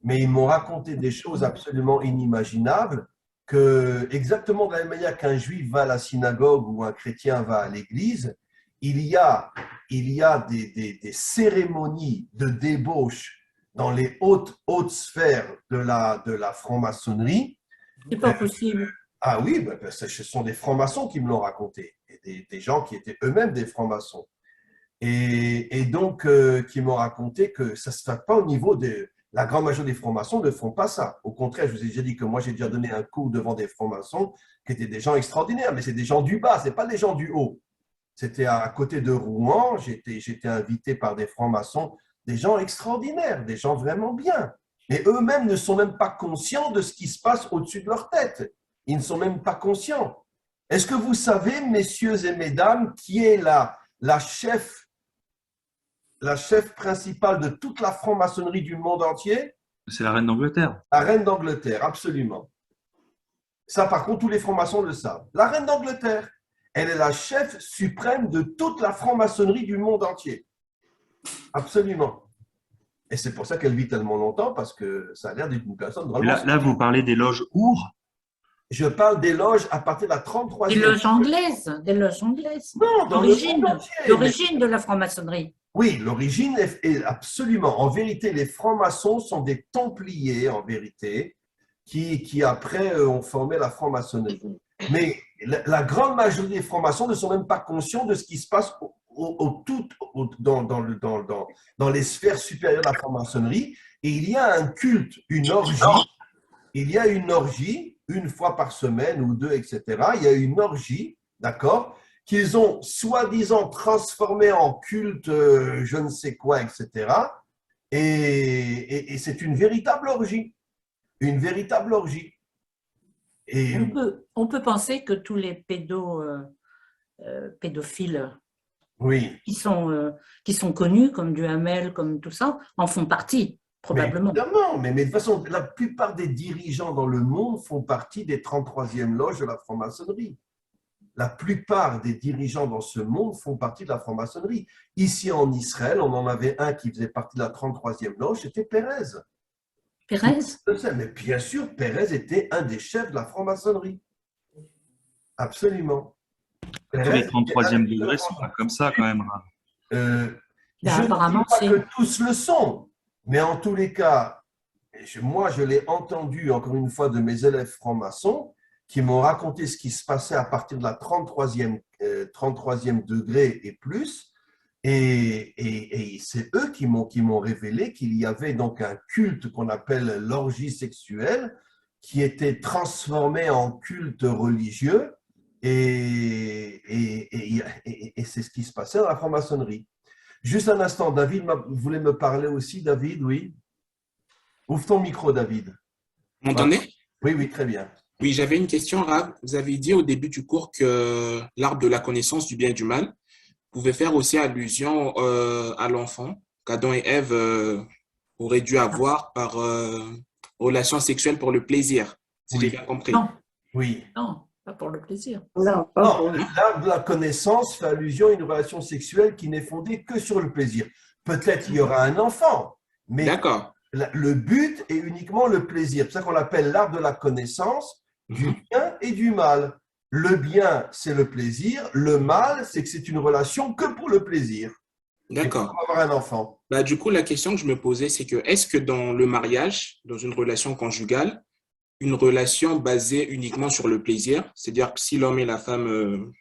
Speaker 1: mais ils m'ont raconté des choses absolument inimaginables, que exactement de la même manière qu'un juif va à la synagogue ou un chrétien va à l'église, il y a des cérémonies de débauche dans les hautes sphères de la franc-maçonnerie.
Speaker 2: C'est pas possible.
Speaker 1: Ah oui, ce sont des francs-maçons qui me l'ont raconté, et des gens qui étaient eux-mêmes des francs-maçons. Et donc, qui m'ont raconté que ça ne se fait pas au niveau de… La grande majorité des francs-maçons ne font pas ça. Au contraire, je vous ai déjà dit que moi, j'ai déjà donné un cours devant des francs-maçons qui étaient des gens extraordinaires, mais c'est des gens du bas, ce n'est pas des gens du haut. C'était à côté de Rouen, j'étais invité par des francs-maçons, des gens extraordinaires, des gens vraiment bien. Mais eux-mêmes ne sont même pas conscients de ce qui se passe au-dessus de leur tête. Ils ne sont même pas conscients. Est-ce que vous savez, messieurs et mesdames, qui est la chef principale de toute la franc-maçonnerie du monde entier?
Speaker 5: C'est la reine d'Angleterre.
Speaker 1: La reine d'Angleterre, absolument. Ça, par contre, tous les francs-maçons le savent. La reine d'Angleterre, elle est la chef suprême de toute la franc-maçonnerie du monde entier. Absolument. Et c'est pour ça qu'elle vit tellement longtemps, parce que ça a l'air d'être une personne
Speaker 5: Et
Speaker 1: vraiment…
Speaker 5: là, vous parlez des loges Our.
Speaker 1: Je parle des loges à partir de la
Speaker 2: Des
Speaker 1: 33e.
Speaker 2: loges anglaises, des loges anglaises.
Speaker 1: Non, dans le monde entier.
Speaker 2: L'origine de la franc-maçonnerie.
Speaker 1: Oui, l'origine est absolument. En vérité, les francs-maçons sont des templiers, en vérité, qui après ont formé la franc-maçonnerie. Mais la grande majorité des francs-maçons ne sont même pas conscients de ce qui se passe dans les sphères supérieures de la franc-maçonnerie. Et il y a un culte, une orgie. Il y a une orgie, une fois par semaine ou deux, etc. Il y a une orgie, d'accord, qu'ils ont soi-disant transformé en culte, je ne sais quoi, etc. Et c'est une véritable orgie. Une véritable orgie. Et
Speaker 2: On peut penser que tous les pédophiles
Speaker 1: oui.
Speaker 2: qui sont connus, comme Duhamel, comme tout ça, en font partie, probablement.
Speaker 1: Mais évidemment, mais de toute façon, la plupart des dirigeants dans le monde font partie des 33e loges de la franc-maçonnerie. La plupart des dirigeants dans ce monde font partie de la franc-maçonnerie. Ici en Israël, on en avait un qui faisait partie de la 33e loge, c'était Pérez.
Speaker 2: Pérez?
Speaker 1: Mais bien sûr, Pérez était un des chefs de la franc-maçonnerie. Absolument.
Speaker 5: Tous les 33e degrés sont pas comme ça quand même.
Speaker 1: Je ne
Speaker 2: apparemment,
Speaker 1: dis pas que tous le sont, mais en tous les cas, moi je l'ai entendu encore une fois de mes élèves francs-maçons qui m'ont raconté ce qui se passait à partir de la 33e degré et plus. Et c'est eux qui m'ont révélé qu'il y avait donc un culte qu'on appelle l'orgie sexuelle qui était transformé en culte religieux et c'est ce qui se passait dans la franc-maçonnerie. Juste un instant, David voulait me parler aussi. David, oui. Ouvre ton micro, David.
Speaker 6: Vous m'entendez?
Speaker 1: Oui, oui, très bien.
Speaker 6: Oui, j'avais une question, Rav. Vous avez dit au début du cours que l'arbre de la connaissance du bien et du mal pouvait faire aussi allusion à l'enfant qu'Adam et Ève auraient dû avoir par relation sexuelle pour le plaisir, si j'ai bien compris.
Speaker 2: Non.
Speaker 1: Oui.
Speaker 2: Non, pas pour le plaisir.
Speaker 3: Non,
Speaker 1: Non, l'arbre de la connaissance fait allusion à une relation sexuelle qui n'est fondée que sur le plaisir. Peut-être il y aura un enfant, mais
Speaker 6: D'accord.
Speaker 1: le but est uniquement le plaisir. C'est ça qu'on l'appelle l'arbre de la connaissance du bien et du mal. Le bien, c'est le plaisir. Le mal, c'est que c'est une relation que pour le plaisir.
Speaker 6: D'accord.
Speaker 1: Pour avoir un enfant.
Speaker 6: Bah, du coup, la question que je me posais, c'est que est-ce que dans le mariage, dans une relation conjugale, une relation basée uniquement sur le plaisir, c'est-à-dire que si l'homme et la femme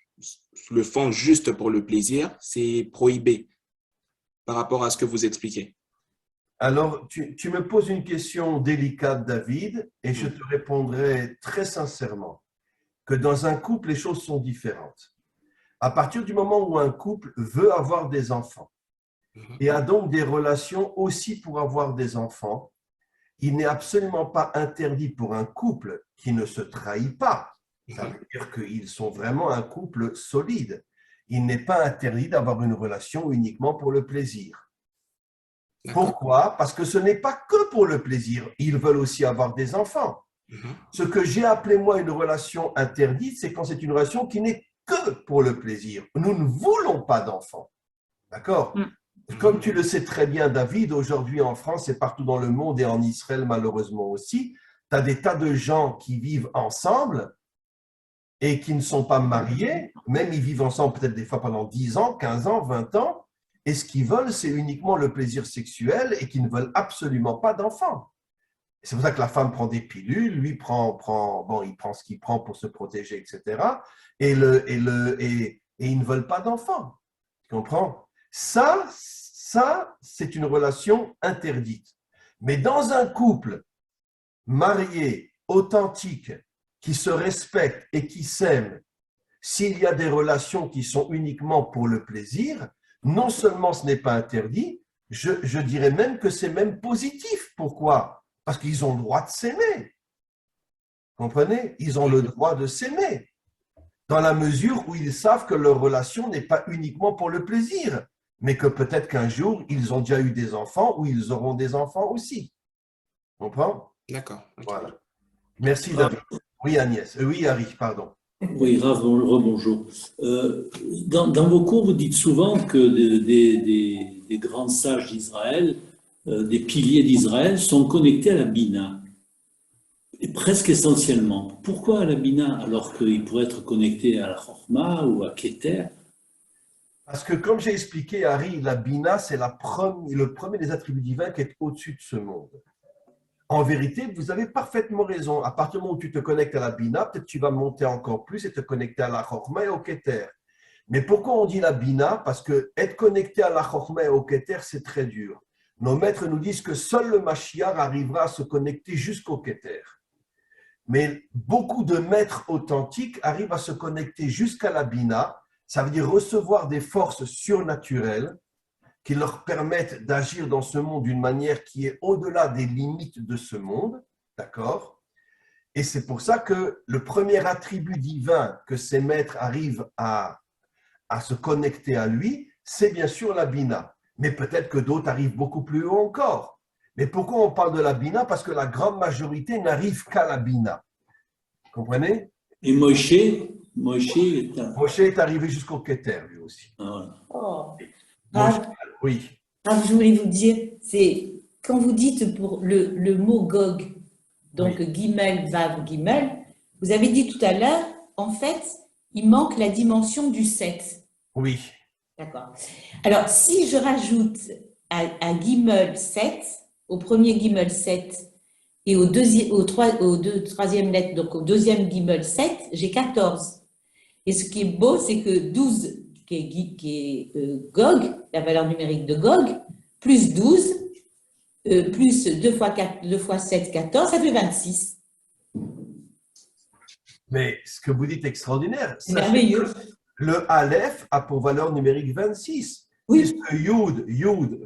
Speaker 6: le font juste pour le plaisir, c'est prohibé par rapport à ce que vous expliquez?
Speaker 1: Alors, tu me poses une question délicate, David, et je te répondrai très sincèrement que dans un couple, les choses sont différentes. À partir du moment où un couple veut avoir des enfants et a donc des relations aussi pour avoir des enfants, il n'est absolument pas interdit pour un couple qui ne se trahit pas. Ça veut dire qu'ils sont vraiment un couple solide. Il n'est pas interdit d'avoir une relation uniquement pour le plaisir. Pourquoi? Parce que ce n'est pas que pour le plaisir. Ils veulent aussi avoir des enfants. Ce que j'ai appelé, moi, une relation interdite, c'est quand c'est une relation qui n'est que pour le plaisir. Nous ne voulons pas d'enfants. D'accord? Comme tu le sais très bien, David, aujourd'hui en France et partout dans le monde et en Israël, malheureusement aussi, tu as des tas de gens qui vivent ensemble et qui ne sont pas mariés. Même ils vivent ensemble peut-être des fois pendant 10 ans, 15 ans, 20 ans. Et ce qu'ils veulent, c'est uniquement le plaisir sexuel et qui ne veulent absolument pas d'enfants. C'est pour ça que la femme prend des pilules, lui il prend ce qu'il prend pour se protéger, etc. Et ils ne veulent pas d'enfants. Tu comprends? Ça, c'est une relation interdite. Mais dans un couple marié, authentique, qui se respecte et qui s'aime, s'il y a des relations qui sont uniquement pour le plaisir, non seulement ce n'est pas interdit, je dirais même que c'est même positif. Pourquoi? Parce qu'ils ont le droit de s'aimer. Comprenez? Ils ont le droit de s'aimer. Dans la mesure où ils savent que leur relation n'est pas uniquement pour le plaisir, mais que peut-être qu'un jour, ils ont déjà eu des enfants ou ils auront des enfants aussi. Comprends?
Speaker 6: D'accord. Okay.
Speaker 1: Voilà. Merci, David. Oui, Agnès. Oui, Harry, pardon.
Speaker 7: Oui, Rav, rebonjour. Dans vos cours, vous dites souvent que des grands sages d'Israël des piliers d'Israël sont connectés à la Bina, et presque essentiellement. Pourquoi à la Bina alors qu'ils pourraient être connectés à la Chorma ou à Keter?
Speaker 1: Parce que, comme j'ai expliqué, Harry, la Bina, c'est le premier des attributs divins qui est au-dessus de ce monde. En vérité, vous avez parfaitement raison. À partir du moment où tu te connectes à la Bina, peut-être tu vas monter encore plus et te connecter à la Chorma et au Keter. Mais pourquoi on dit la Bina? Parce que être connecté à la Chorma et au Keter, c'est très dur. Nos maîtres nous disent que seul le Mashiach arrivera à se connecter jusqu'au Keter. Mais beaucoup de maîtres authentiques arrivent à se connecter jusqu'à la Bina, ça veut dire recevoir des forces surnaturelles qui leur permettent d'agir dans ce monde d'une manière qui est au-delà des limites de ce monde, d'accord? Et c'est pour ça que le premier attribut divin que ces maîtres arrivent à se connecter à lui, c'est bien sûr la Bina. Mais peut-être que d'autres arrivent beaucoup plus haut encore. Mais pourquoi on parle de la Bina? Parce que la grande majorité n'arrive qu'à la Bina. Comprenez?
Speaker 7: Et Moshe
Speaker 1: est arrivé jusqu'au Keter, lui aussi.
Speaker 7: Voilà.
Speaker 4: Oh.
Speaker 1: Moshe,
Speaker 4: Rav,
Speaker 1: oui.
Speaker 4: Rav, je voulais vous dire, c'est quand vous dites pour le mot Gog, donc Gimel, Vav, Gimel, vous avez dit tout à l'heure, en fait, il manque la dimension du 7.
Speaker 1: Oui.
Speaker 4: D'accord. Alors, si je rajoute à Gimel 7, au premier Gimel 7 et au troisième lettre, donc au deuxième Gimel 7, j'ai 14. Et ce qui est beau, c'est que 12, qui est Gog, la valeur numérique de Gog, plus 12, plus 2 fois 4, 2 fois 7, 14, ça fait 26.
Speaker 1: Mais ce que vous dites est extraordinaire.
Speaker 4: C'est merveilleux.
Speaker 1: Le Aleph a pour valeur numérique 26.
Speaker 4: Oui.
Speaker 1: Puisque Yud,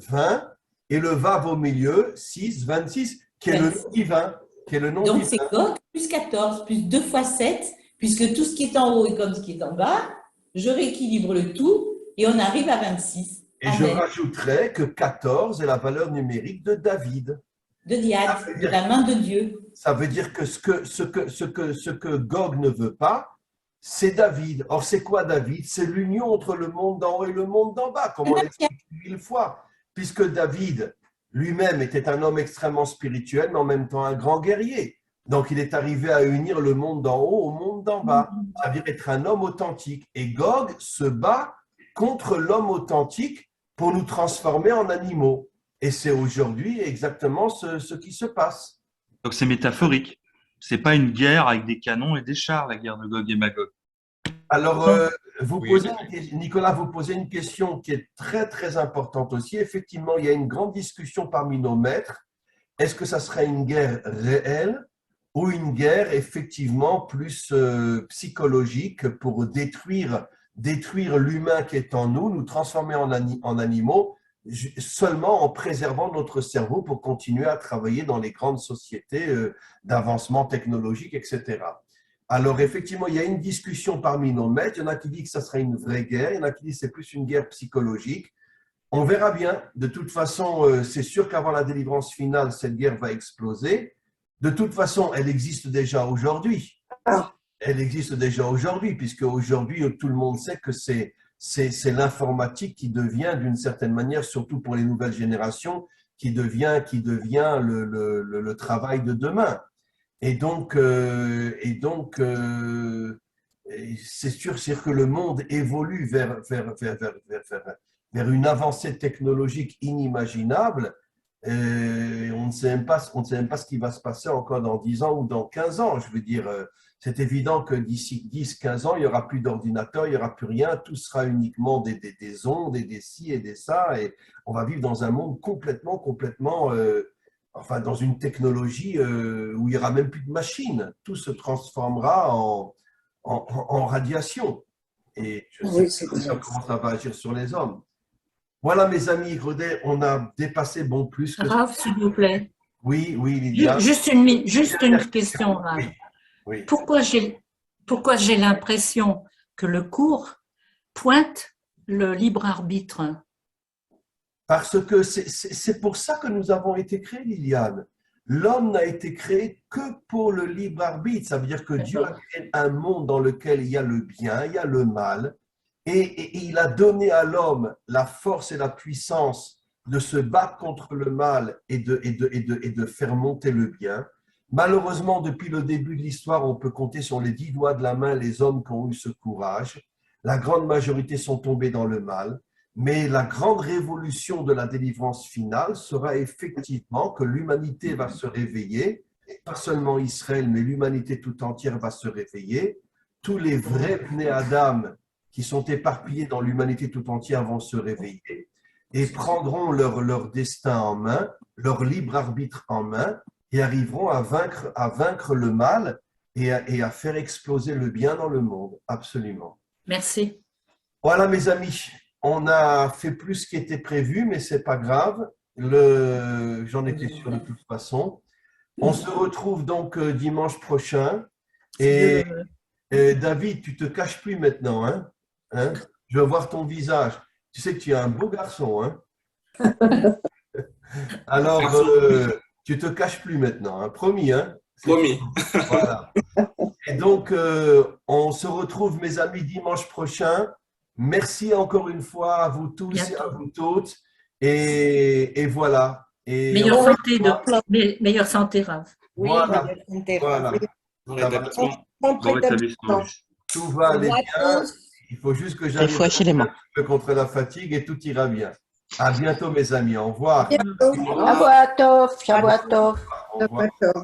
Speaker 1: 20, et le Vav au milieu, 6, 26, qui est 26. Le nom divin. Qui est le nom
Speaker 4: donc
Speaker 1: divin.
Speaker 4: C'est Gog plus 14, plus 2 fois 7, puisque tout ce qui est en haut est comme ce qui est en bas, je rééquilibre le tout et on arrive à 26.
Speaker 1: Et je rajouterais que 14 est la valeur numérique de David.
Speaker 4: De Diad, de la main de Dieu.
Speaker 1: Ça veut dire que ce que Gog ne veut pas, c'est David. Or, c'est quoi David? C'est l'union entre le monde d'en haut et le monde d'en bas, comme on l'explique 1000 fois. Puisque David lui-même était un homme extrêmement spirituel, mais en même temps un grand guerrier. Donc, il est arrivé à unir le monde d'en haut au monde d'en bas. Ça veut dire être un homme authentique. Et Gog se bat contre l'homme authentique pour nous transformer en animaux. Et c'est aujourd'hui exactement ce qui se passe.
Speaker 5: Donc c'est métaphorique. C'est pas une guerre avec des canons et des chars, la guerre de Gog et Magog.
Speaker 1: Alors, Nicolas, vous posez une question qui est très, très importante aussi. Effectivement, il y a une grande discussion parmi nos maîtres. Est-ce que ça serait une guerre réelle ou une guerre effectivement plus psychologique pour détruire l'humain qui est en nous, nous transformer en animaux, seulement en préservant notre cerveau pour continuer à travailler dans les grandes sociétés d'avancement technologique, etc. Alors, effectivement, il y a une discussion parmi nos maîtres. Il y en a qui disent que ça serait une vraie guerre, il y en a qui disent que c'est plus une guerre psychologique. On verra bien. De toute façon, c'est sûr qu'avant la délivrance finale, cette guerre va exploser. De toute façon, elle existe déjà aujourd'hui. Elle existe déjà aujourd'hui, puisque aujourd'hui, tout le monde sait que c'est l'informatique qui devient, d'une certaine manière, surtout pour les nouvelles générations, qui devient le travail de demain. Et donc, c'est sûr que le monde évolue vers une avancée technologique inimaginable. Et on ne sait même pas ce qui va se passer encore dans 10 ans ou dans 15 ans. Je veux dire, c'est évident que d'ici 10-15 ans, il n'y aura plus d'ordinateur, il n'y aura plus rien, tout sera uniquement des ondes et des ci et des ça, et on va vivre dans un monde complètement, enfin dans une technologie où il n'y aura même plus de machines. Tout se transformera en radiation. Et je ne sais pas comment ça va agir sur les hommes. Voilà, mes amis, Godet, on a dépassé bon plus que…
Speaker 2: Raph, s'il vous plaît.
Speaker 1: Oui, Lydia.
Speaker 2: Juste une question, Raph.
Speaker 1: Oui.
Speaker 2: Pourquoi j'ai l'impression que le cours pointe le libre arbitre?
Speaker 1: Parce que c'est pour ça que nous avons été créés, Liliane. L'homme n'a été créé que pour le libre arbitre. Ça veut dire que Dieu a créé un monde dans lequel il y a le bien, il y a le mal, et il a donné à l'homme la force et la puissance de se battre contre le mal et de faire monter le bien. Malheureusement, depuis le début de l'histoire, on peut compter sur les 10 doigts de la main les hommes qui ont eu ce courage. La grande majorité sont tombés dans le mal. Mais la grande révolution de la délivrance finale sera effectivement que l'humanité va se réveiller, pas seulement Israël, mais l'humanité tout entière va se réveiller. Tous les vrais Bnei Adam qui sont éparpillés dans l'humanité tout entière vont se réveiller et prendront leur destin en main, leur libre arbitre en main et arriveront à vaincre le mal et à faire exploser le bien dans le monde. Absolument.
Speaker 2: Merci.
Speaker 1: Voilà, mes amis. On a fait plus qu'il était prévu, mais ce n'est pas grave. J'en étais sûr de toute façon. On se retrouve donc dimanche prochain. Et David, tu te caches plus maintenant. Hein? Je veux voir ton visage. Tu sais que tu es un beau garçon. Hein? Alors, tu te caches plus maintenant. Hein? Promis. Hein?
Speaker 6: Promis.
Speaker 1: Voilà. Et donc, on se retrouve, mes amis, dimanche prochain. Merci encore une fois à vous tous et à vous toutes. Et voilà. Et
Speaker 2: meilleure santé, Rav.
Speaker 8: Oui,
Speaker 1: voilà.
Speaker 8: meilleure santé.
Speaker 1: Voilà.
Speaker 8: Oui.
Speaker 1: Ça va. Tout va aller bien. Il faut juste que j'arrive un peu contre la fatigue et tout ira bien. À bientôt, mes amis. Au revoir.
Speaker 8: Shabbat tov.
Speaker 1: Au revoir.